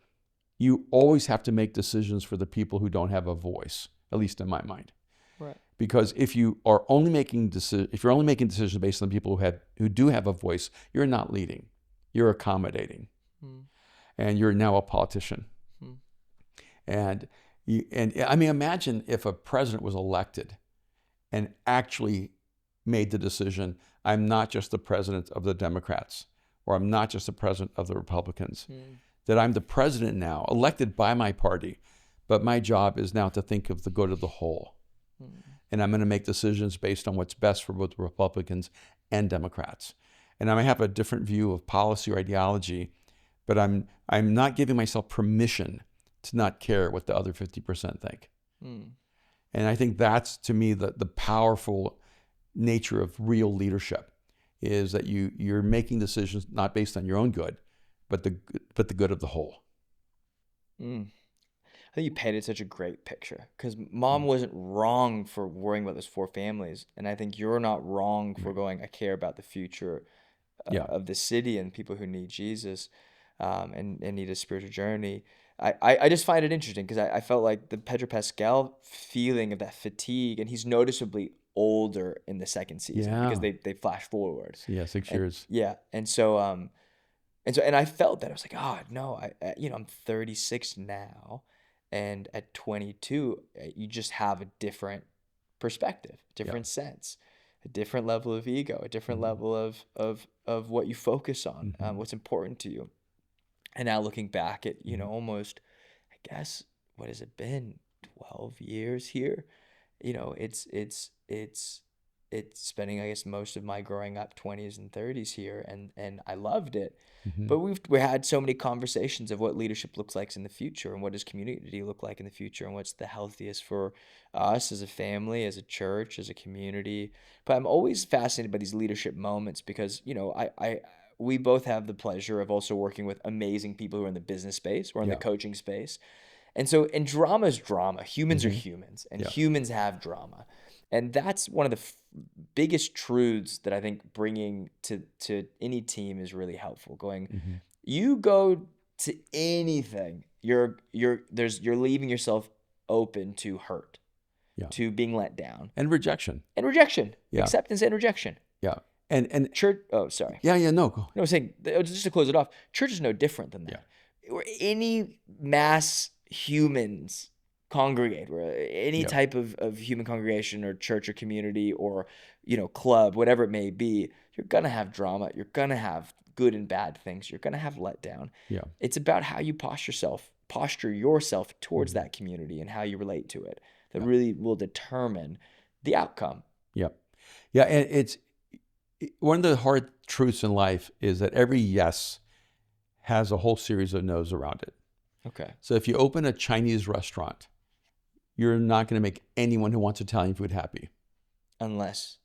you always have to make decisions for the people who don't have a voice, at least in my mind. Right. Because if you're only making decisions based on people who do have a voice, you're not leading. You're accommodating. And you're now a politician. And I mean, imagine if a president was elected and actually made the decision, I'm not just the president of the Democrats, or I'm not just the president of the Republicans, that I'm the president now, elected by my party, but my job is now to think of the good of the whole. And I'm going to make decisions based on what's best for both Republicans and Democrats. And I might have a different view of policy or ideology, but I'm not giving myself permission to not care what the other 50% think. And I think that's, to me, the powerful nature of real leadership, is that you're making decisions not based on your own good, but the good of the whole. I think you painted such a great picture, because Mom wasn't wrong for worrying about those 4 families. And I think you're not wrong for going, I care about the future of the city and people who need Jesus and need a spiritual journey. I just find it interesting, because I felt like the Pedro Pascal feeling of that fatigue, and he's noticeably older in the second season because they flash forward. Yeah, 6 years. Yeah. And so I felt that. I was like, oh no, I'm 36 now, and at 22 you just have a different perspective, different sense, a different level of ego, a different level of what you focus on, what's important to you. And now looking back at, almost, I guess, what has it been, 12 years here? It's spending, I guess, most of my growing up 20s and 30s here, and I loved it. But we had so many conversations of what leadership looks like in the future, and what does community look like in the future, and what's the healthiest for us as a family, as a church, as a community. But I'm always fascinated by these leadership moments, because we both have the pleasure of also working with amazing people who are in the business space or in the coaching space. And drama is drama. Humans are humans, and humans have drama. And that's one of the biggest truths that I think bringing to any team is really helpful. Going, you go to anything, you're leaving yourself open to hurt, to being let down, and rejection, acceptance and rejection. And church. Oh, sorry. No. No, I was saying, just to close it off, church is no different than that. Where any mass humans congregate, where any type of human congregation or church or community or club, whatever it may be, you're gonna have drama. You're gonna have good and bad things. You're gonna have letdown. It's about how you posture yourself towards that community and how you relate to it that really will determine the outcome. And it's one of the hard truths in life is that every yes has a whole series of no's around it. Okay. So if you open a Chinese restaurant, you're not going to make anyone who wants Italian food happy. unless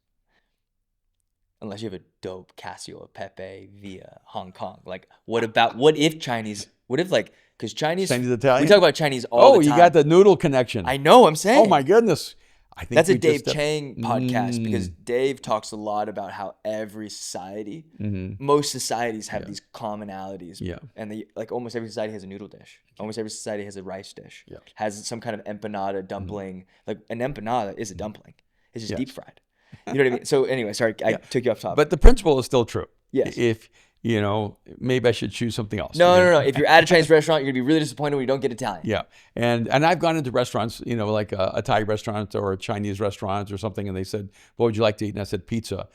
you have a dope Casio Pepe via Hong Kong. Like, what if like, because Chinese Italian? we talk about Chinese all the time. You got the noodle connection. I know, I'm saying. Oh my goodness. I think That's a we Dave just Chang podcast, because Dave talks a lot about how every society, most societies have these commonalities. Yeah. And like almost every society has a noodle dish. Almost every society has a rice dish. Yeah. Has some kind of empanada dumpling. Like an empanada is a dumpling. It's just deep fried. You know what I mean? So anyway, sorry, I took you off topic. But the principle is still true. Yes. If, maybe I should choose something else. No. If you're at a Chinese restaurant, you're gonna be really disappointed when you don't get Italian. Yeah. And I've gone into restaurants, like a Thai restaurant or a Chinese restaurant or something, and they said, what would you like to eat? And I said, pizza.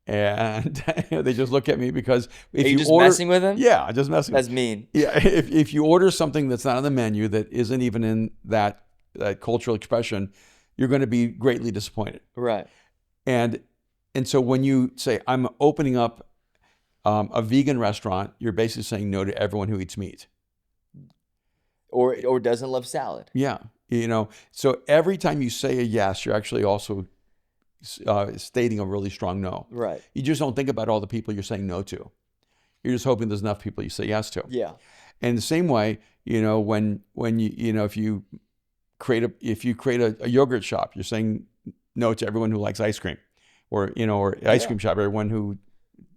And they just look at me because if Are you just messing with them? Yeah, just messing. That's mean. Yeah. If you order something that's not on the menu, that isn't even in that cultural expression, you're going to be greatly disappointed. Right. And so when you say, I'm opening up a vegan restaurant, you're basically saying no to everyone who eats meat. Or doesn't love salad. Yeah. So every time you say a yes, you're actually also stating a really strong no. Right. You just don't think about all the people you're saying no to. You're just hoping there's enough people you say yes to. Yeah. And the same way, when you, if you create a yogurt shop, you're saying no to everyone who likes ice cream, or ice cream shop, everyone who,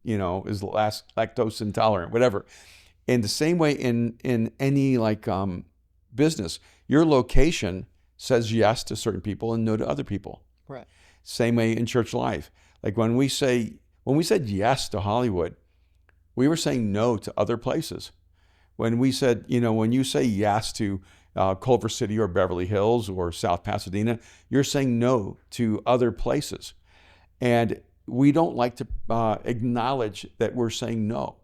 is lactose intolerant, whatever. In the same way, in any business, your location says yes to certain people and no to other people. Right. Same way in church life. Like when we said yes to Hollywood, we were saying no to other places. When we said, when you say yes to Culver City or Beverly Hills or South Pasadena, you're saying no to other places. And we don't like to acknowledge that we're saying no.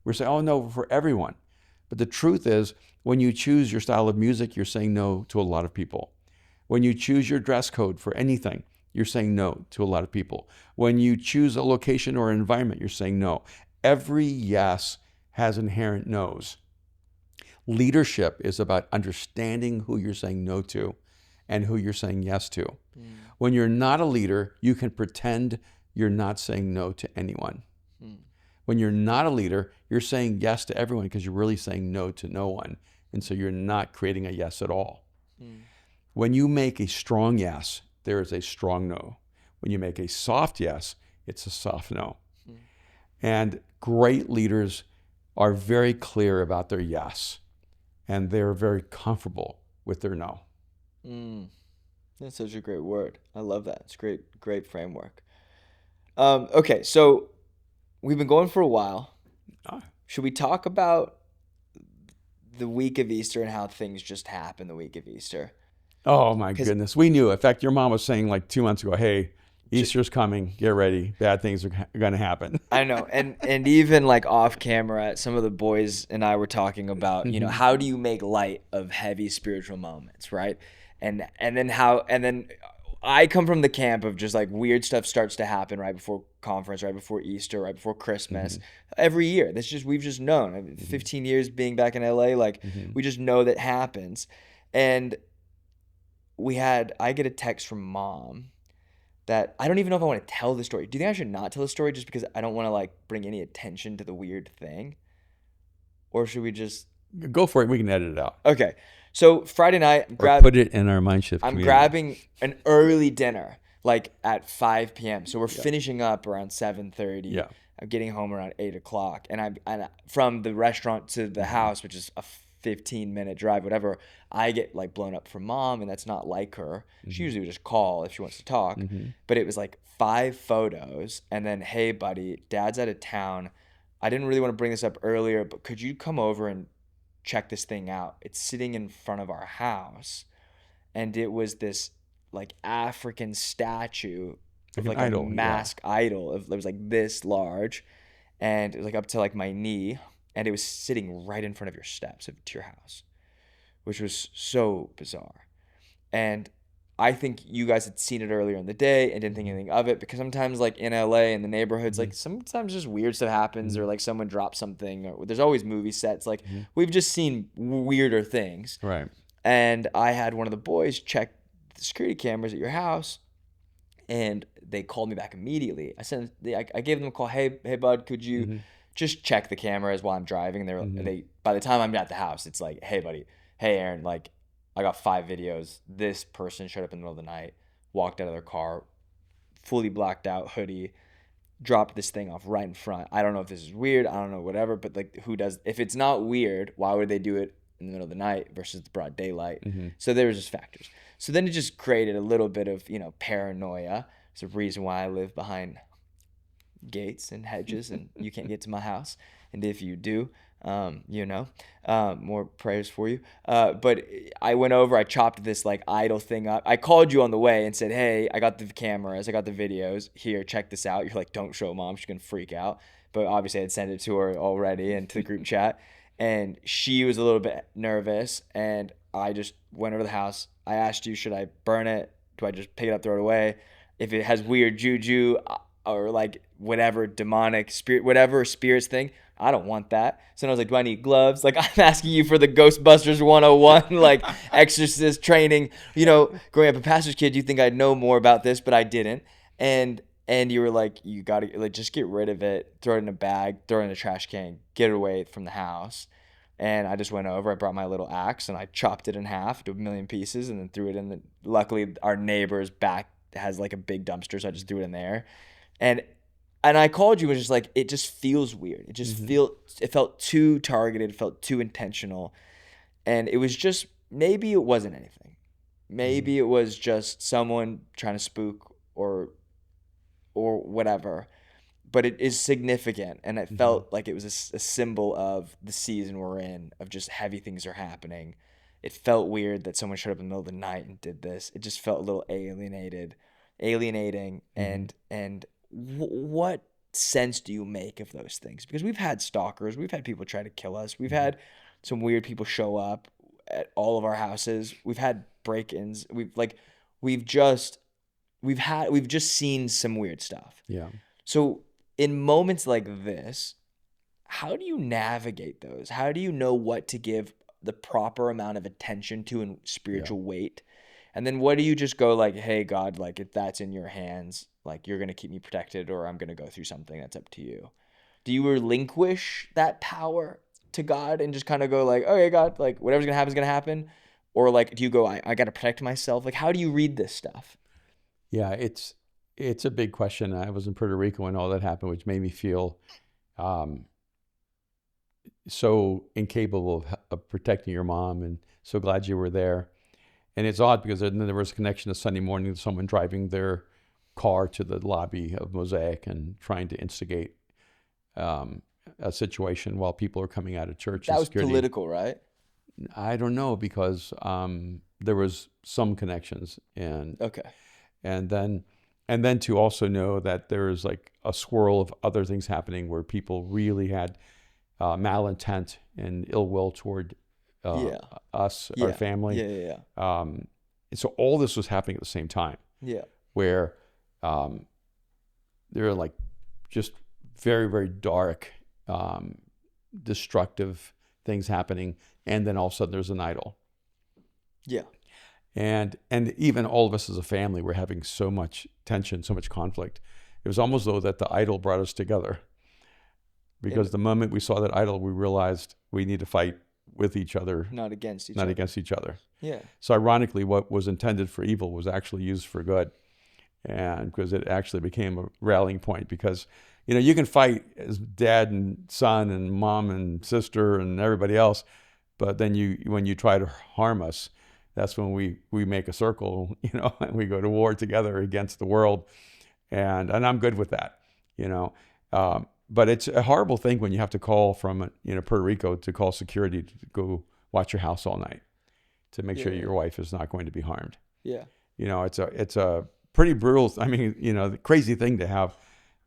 We're saying, oh no, for everyone. But the truth is, when you choose your style of music, you're saying no to a lot of people. When you choose your dress code for anything, you're saying no to a lot of people. When you choose a location or an environment, you're saying no. Every yes has inherent no's. Leadership is about understanding who you're saying no to and who you're saying yes to. When you're not a leader, you can pretend you're not saying no to anyone. When you're not a leader, you're saying yes to everyone because you're really saying no to no one. And so you're not creating a yes at all. When you make a strong yes, there is a strong no. When you make a soft yes, it's a soft no. And great leaders are very clear about their yes, and they're very comfortable with their no. That's such a great word. I love that. It's great framework. Okay, so we've been going for a while. Should we talk about the week of Easter and how things just happened the week of Easter? Oh my goodness. We knew. In fact, your mom was saying 2 months ago, hey, Easter's coming. Get ready. Bad things are going to happen. I know. And even off camera, some of the boys and I were talking about, how do you make light of heavy spiritual moments, right? And then I come from the camp of just weird stuff starts to happen right before conference, right before Easter, right before Christmas, every year. We've just known. 15 years being back in LA, we just know that happens. And I get a text from Mom that I don't even know if I want to tell the story. Do you think I should not tell the story just because I don't want to bring any attention to the weird thing? Or should we just go for it? We can edit it out. Okay. So Friday night, put it in our mind shift. I'm grabbing an early dinner, at 5 p.m. So we're finishing up around 7:30. Yeah. I'm getting home around 8 o'clock, and I'm from the restaurant to the house, which is a 15-minute drive, whatever. I get blown up from Mom, and that's not like her. She usually would just call if she wants to talk. But it was 5 photos, and then, hey buddy, Dad's out of town. I didn't really want to bring this up earlier, but could you come over and check this thing out? It's sitting in front of our house, and it was this African statue of an idol, a mask idol of, it was this large, and it was up to my knee, and it was sitting right in front of your steps to your house, which was so bizarre. And I think you guys had seen it earlier in the day and didn't think anything of it, because sometimes in LA in the neighborhoods, sometimes just weird stuff happens, or someone drops something, or there's always movie sets. We've just seen weirder things. Right. And I had one of the boys check the security cameras at your house, and they called me back immediately. I gave them a call. Hey, bud, could you just check the cameras while I'm driving? And they by the time I'm at the house, it's like, hey, buddy, hey, Aaron, like I got 5 videos. This person showed up in the middle of the night, walked out of their car, fully blacked out, hoodie, dropped this thing off right in front. I don't know if this is weird. I don't know, whatever. But like, who does? If it's not weird, why would they do it in the middle of the night versus the broad daylight? So there was just factors. So then it just created a little bit of, paranoia. It's a reason why I live behind gates and hedges and you can't get to my house. And if you do, more prayers for you. But I went over, I chopped this like idle thing up. I called you on the way and said, hey, I got the cameras, I got the videos here, check this out. You're like, don't show Mom, she's gonna freak out. But obviously I'd sent it to her already and to the group chat, and she was a little bit nervous, and I just went over the house. I asked you, should I burn it? Do I just pick it up, throw it away? If it has weird juju or like whatever demonic spirit, whatever spirits thing, I don't want that. So then I was like, do I need gloves? Like, I'm asking you for the Ghostbusters 101, like exorcist training. Growing up a pastor's kid, you think I'd know more about this, but I didn't. And you were like, you got to like just get rid of it, throw it in a bag, throw it in a trash can, get it away from the house. And I just went over, I brought my little axe and I chopped it in half to a million pieces and then threw it in the, luckily our neighbor's back has like a big dumpster. So I just threw it in there. And I called you and just like, it just feels weird. It just it felt too targeted, felt too intentional. And it was just, maybe it wasn't anything. Maybe it was just someone trying to spook or whatever. But it is significant. And it felt like it was a symbol of the season we're in, of just heavy things are happening. It felt weird that someone showed up in the middle of the night and did this. It just felt a little alienating. And what sense do you make of those things? Because we've had stalkers, we've had people try to kill us, we've had some weird people show up at all of our houses, we've had break-ins, we've just seen some weird stuff. Yeah. So in moments like this, how do you navigate those? How do you know what to give the proper amount of attention to and spiritual weight? And then what do you just go like, hey, God, like if that's in your hands, like you're going to keep me protected or I'm going to go through something, that's up to you. Do you relinquish that power to God and just kind of go like, okay, God, like whatever's going to happen is going to happen? Or like, do you go, I got to protect myself? Like, how do you read this stuff? Yeah, it's a big question. I was in Puerto Rico when all that happened, which made me feel so incapable of protecting your mom, and so glad you were there. And it's odd because then there was a connection to Sunday morning to someone driving their car to the lobby of Mosaic and trying to instigate a situation while people are coming out of church. That was political, right? I don't know, because there was some connections, and okay. And then to also know that there is like a swirl of other things happening where people really had malintent and ill will toward us, our family. So all this was happening at the same time. Yeah. Where there are like just very, very dark, destructive things happening, and then all of a sudden there's an idol. Yeah. And even all of us as a family were having so much tension, so much conflict. It was almost though that the idol brought us together. Because the moment we saw that idol, we realized we need to fight with each other. Not against each other. Yeah. So ironically, what was intended for evil was actually used for good. And because it actually became a rallying point, because, you can fight as dad and son and mom and sister and everybody else. But then when you try to harm us, that's when we make a circle, and we go to war together against the world. And I'm good with that, But it's a horrible thing when you have to call from, Puerto Rico to call security to go watch your house all night to make sure your wife is not going to be harmed. Yeah. It's a pretty brutal, the crazy thing to have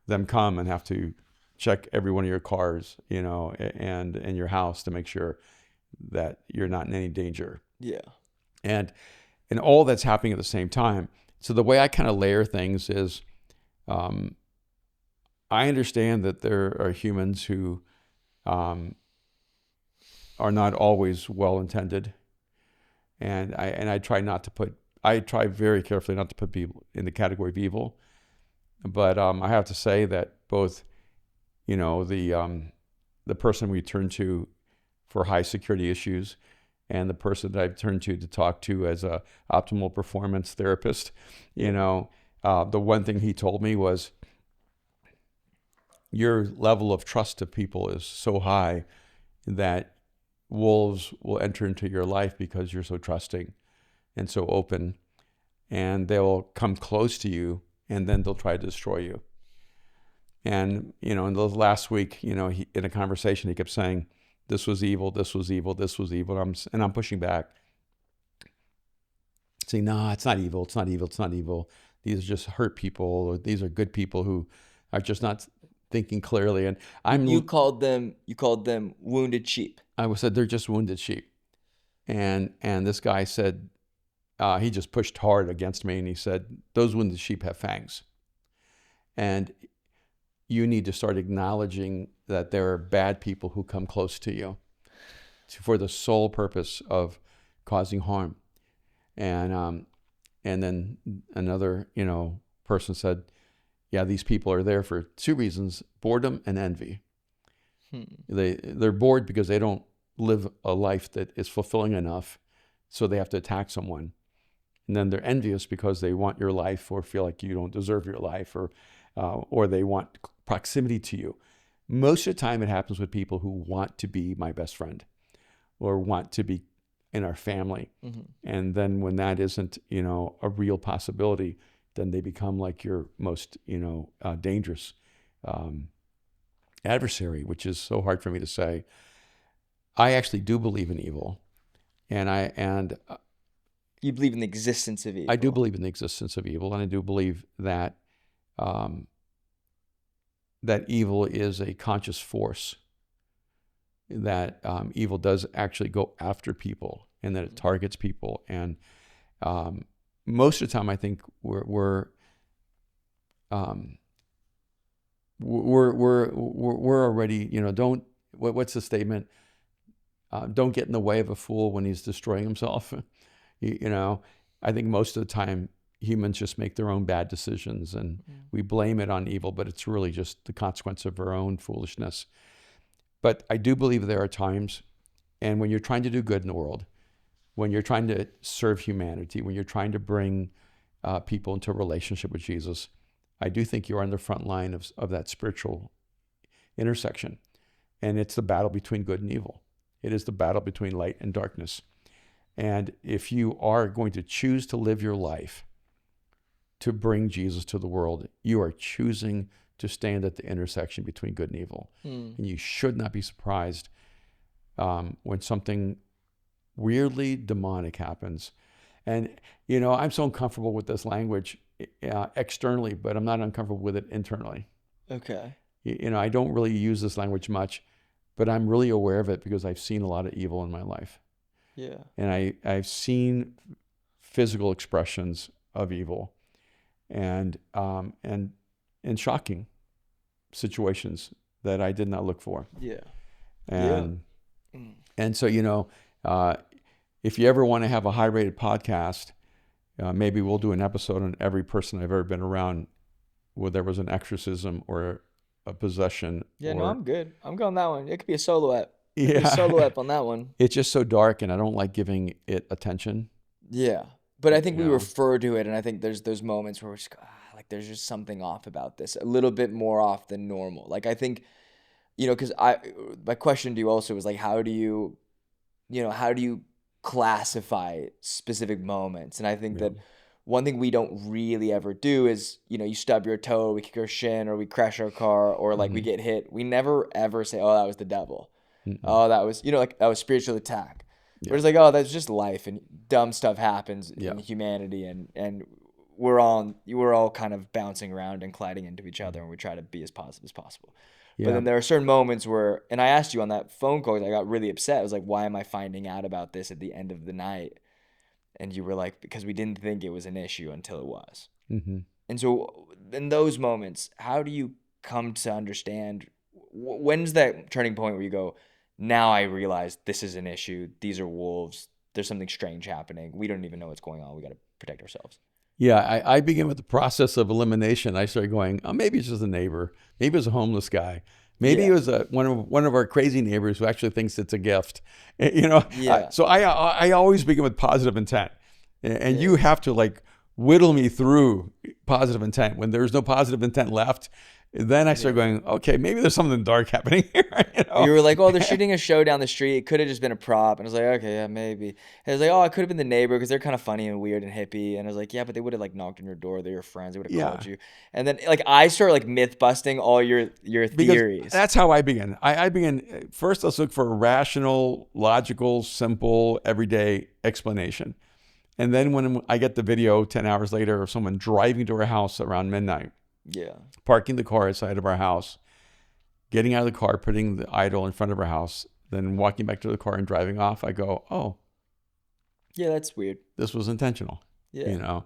them come and have to check every one of your cars, and in your house to make sure that you're not in any danger. Yeah. And all that's happening at the same time. So the way I kind of layer things is, I understand that there are humans who are not always well intended, and I try not to put I try very carefully not to put people in the category of evil, but I have to say that both, the person we turn to for high security issues and the person that I've turned to talk to as a optimal performance therapist, the one thing he told me was, your level of trust of people is so high that wolves will enter into your life because you're so trusting and so open, and they'll come close to you and then they'll try to destroy you. And, in the last week, he, in a conversation, he kept saying, this was evil, this was evil, this was evil. And I'm pushing back, saying, no, it's not evil, it's not evil, it's not evil. These are just hurt people, or these are good people who are just not thinking clearly. And you called them wounded sheep. I said they're just wounded sheep. And this guy said, he just pushed hard against me, and he said, those wounded sheep have fangs. And you need to start acknowledging that there are bad people who come close to you for the sole purpose of causing harm. And then another, person said, yeah, these people are there for two reasons: boredom and envy. They're bored because they don't live a life that is fulfilling enough, so they have to attack someone. And then they're envious because they want your life, or feel like you don't deserve your life, or they want proximity to you. Most of the time it happens with people who want to be my best friend or want to be in our family. Mm-hmm. And then when that isn't, a real possibility, then they become like your most, dangerous adversary, which is so hard for me to say. I actually do believe in evil. And you believe in the existence of evil. I do believe in the existence of evil, and I do believe that that evil is a conscious force, that evil does actually go after people, and that it targets people. And most of the time, I think we're already, don't, what's the statement? Don't get in the way of a fool when he's destroying himself. I think most of the time humans just make their own bad decisions, and we blame it on evil, but it's really just the consequence of our own foolishness. But I do believe there are times, and when you're trying to do good in the world, when you're trying to serve humanity, when you're trying to bring people into a relationship with Jesus, I do think you're on the front line of that spiritual intersection. And it's the battle between good and evil. It is the battle between light and darkness. And if you are going to choose to live your life to bring Jesus to the world, you are choosing to stand at the intersection between good and evil. And you should not be surprised when something weirdly demonic happens. And, I'm so uncomfortable with this language externally, but I'm not uncomfortable with it internally. Okay. I don't really use this language much, but I'm really aware of it because I've seen a lot of evil in my life. Yeah. And I've seen physical expressions of evil and shocking situations that I did not look for. Yeah. And so, if you ever want to have a high-rated podcast, maybe we'll do an episode on every person I've ever been around where there was an exorcism or a possession. Yeah, no, I'm good. I'm going that one. It could be a solo ep. Yeah. Solo ep on that one. It's just so dark, and I don't like giving it attention. Yeah. But I think we refer to it, and I think there's those moments where we're just like, there's just something off about this, a little bit more off than normal. Like, I think, because my question to you also was like, how do you classify specific moments? And I think that one thing we don't really ever do is, you stub your toe, we kick our shin, or we crash our car, or like we get hit. We never ever say, oh, that was the devil. Oh, that was, that was spiritual attack. Yeah. Whereas like, oh, that's just life, and dumb stuff happens in humanity, and we're all kind of bouncing around and colliding into each other, and we try to be as positive as possible. Yeah. But then there are certain moments where, and I asked you on that phone call, I got really upset. I was like, why am I finding out about this at the end of the night? And you were like, because we didn't think it was an issue until it was. Mm-hmm. And so in those moments, how do you come to understand, when's that turning point where you go, now I realize this is an issue. These are wolves. There's something strange happening. We don't even know what's going on. We got to protect ourselves. Yeah, I begin with the process of elimination. I started going, oh, maybe it's just a neighbor. Maybe it's a homeless guy. Maybe it Yeah. was one of our crazy neighbors who actually thinks it's a gift. Yeah. So I always begin with positive intent, and Yeah. you have to like whittle me through positive intent. When there's no positive intent left, then I start going, okay, maybe there's something dark happening here. You were like, oh, they're shooting a show down the street. It could have just been a prop. And I was like, okay, yeah, maybe. And I was like, oh, it could have been the neighbor because they're kind of funny and weird and hippie. And I was like, yeah, but they would have like knocked on your door. They're your friends. They would have Yeah. called you. And then like I start like myth busting all your Because theories. that's how I begin. I begin first. Let's look for a rational, logical, simple, everyday explanation, and then when I get the video 10 hours later of someone driving to our house around midnight, Yeah. parking the car outside of our house, getting out of the car, putting the idol in front of our house, then walking back to the car and driving off, I go, oh, Yeah, that's weird. this was intentional, Yeah.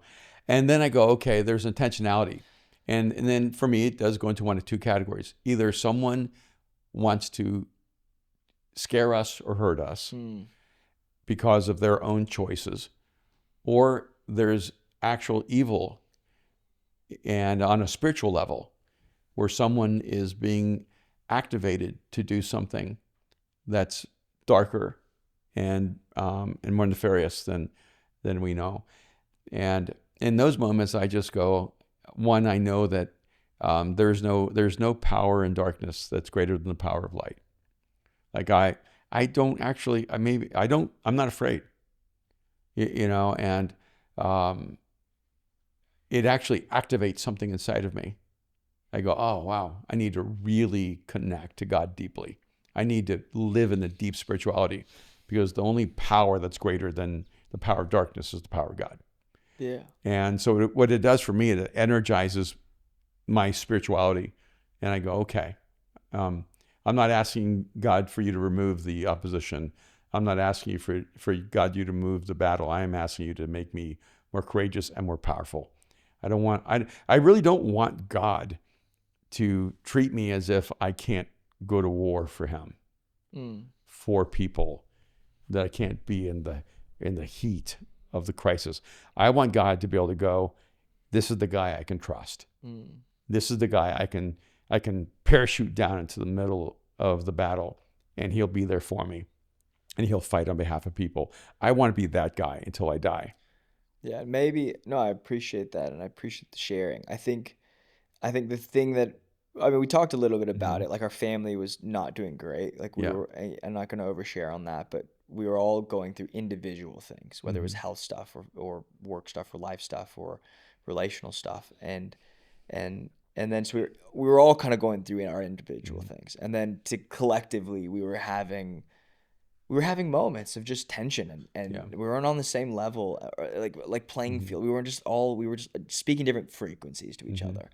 And then I go, okay, there's intentionality. And then for me, it does go into one of two categories. Either someone wants to scare us or hurt us because of their own choices, or there's actual evil and on a spiritual level where someone is being activated to do something that's darker and more nefarious than we know. And in those moments, I just go, one, I know that there's no power in darkness that's greater than the power of light. Like I'm not afraid, and it actually activates something inside of me. I go, oh, wow, I need to really connect to God deeply. I need to live in the deep spirituality because the only power that's greater than the power of darkness is the power of God. Yeah. And so what it does for me, it energizes my spirituality. And I go, okay, I'm not asking God for you to remove the opposition. I'm not asking you for God you to move the battle. I am asking you to make me more courageous and more powerful. I really don't want God to treat me as if I can't go to war for him, for people, that I can't be in the heat of the crisis. I want God to be able to go, this is the guy I can trust. This is the guy I can parachute down into the middle of the battle and he'll be there for me and he'll fight on behalf of people. I want to be that guy until I die. Yeah, maybe. No, I appreciate that, and I appreciate the sharing. I think the thing that we talked a little bit about it. Like our family was not doing great. Like Yeah. I'm not going to overshare on that, but we were all going through individual things, whether it was health stuff or work stuff or life stuff or relational stuff, and then so we were all kind of going through our individual things, and then collectively we were having moments of just tension and we weren't on the same level, like playing field. We were just speaking different frequencies to each other.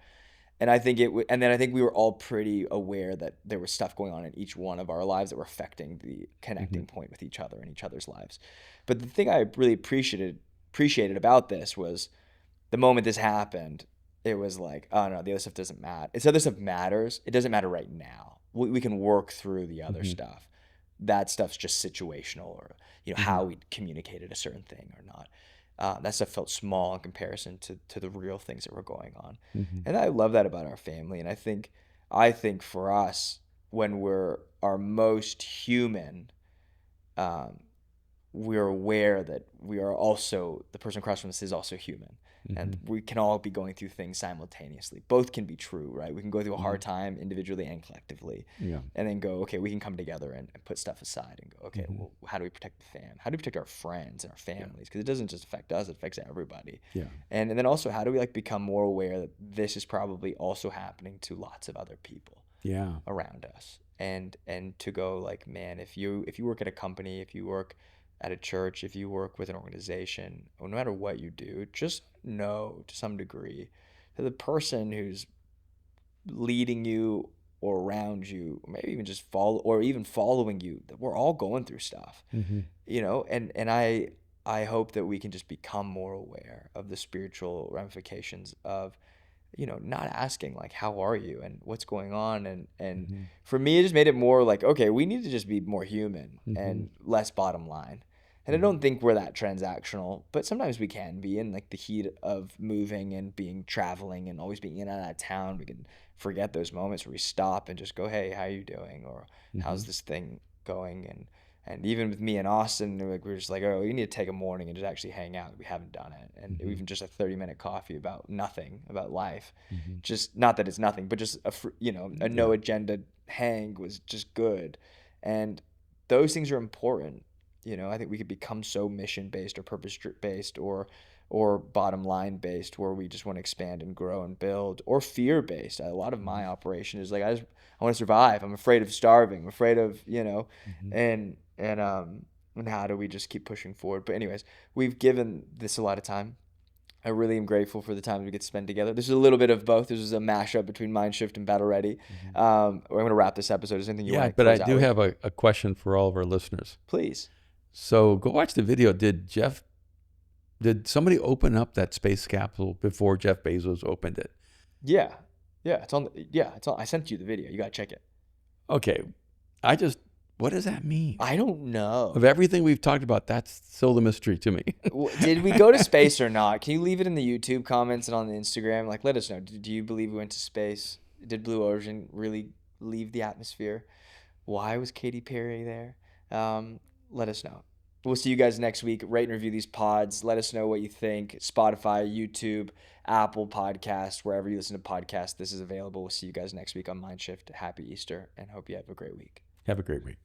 And I think and then I think we were all pretty aware that there was stuff going on in each one of our lives that were affecting the connecting point with each other and each other's lives. But the thing I really appreciated about this was the moment this happened, it was like, oh no, the other stuff doesn't matter. It's other stuff matters. It doesn't matter right now. We can work through the other stuff. That stuff's just situational, or how we communicated a certain thing or not. That stuff felt small in comparison to the real things that were going on. And I love that about our family. And I think for us, when we're our most human, we're aware that we are also, the person across from us is also human. And we can all be going through things simultaneously. Both can be true, right? We can go through a hard time individually and collectively. And then go, okay, we can come together and put stuff aside and go, okay, well, how do we protect the fam? How do we protect our friends and our families? Because it doesn't just affect us, it affects everybody. And then also, how do we become more aware that this is probably also happening to lots of other people around us? And to go man, if you work at a company, if you work at a church, if you work with an organization, or no matter what you do, just know to some degree that the person who's leading you or around you, or maybe even just following you, that we're all going through stuff, and I hope that we can just become more aware of the spiritual ramifications of, not asking how are you and what's going on, and for me it just made it more okay, we need to just be more human and less bottom line. And I don't think we're that transactional, but sometimes we can be in like the heat of moving and being traveling and always being in and out of town. We can forget those moments where we stop and just go, hey, how you doing? Or how's this thing going? And even with me and Austin, we're just like, oh, we need to take a morning and just actually hang out. We haven't done it. And even just a 30-minute coffee about nothing, about life. Just not that it's nothing, but just a no agenda hang was just good. And those things are important. I think we could become so mission based or purpose based or bottom line based, where we just want to expand and grow and build, or fear based. A lot of my operation is like I want to survive. I'm afraid of starving. I'm afraid of and how do we just keep pushing forward? But anyways, we've given this a lot of time. I really am grateful for the time we get to spend together. This is a little bit of both. This is a mashup between Mindshift and Battle Ready. I'm going to wrap this episode. Is there anything you want to but close I out do with? have a question for all of our listeners. Please. So go watch the video. Did somebody open up that space capsule before Jeff Bezos opened it? Yeah. It's on. I sent you the video. You got to check it. Okay. What does that mean? I don't know. Of everything we've talked about, that's still the mystery to me. Did we go to space or not? Can you leave it in the YouTube comments and on the Instagram? Like, let us know. Do you believe we went to space? Did Blue Origin really leave the atmosphere? Why was Katy Perry there? Let us know. We'll see you guys next week. Rate and review these pods. Let us know what you think. Spotify, YouTube, Apple Podcasts, wherever you listen to podcasts, this is available. We'll see you guys next week on Mindshift. Happy Easter, and hope you have a great week. Have a great week.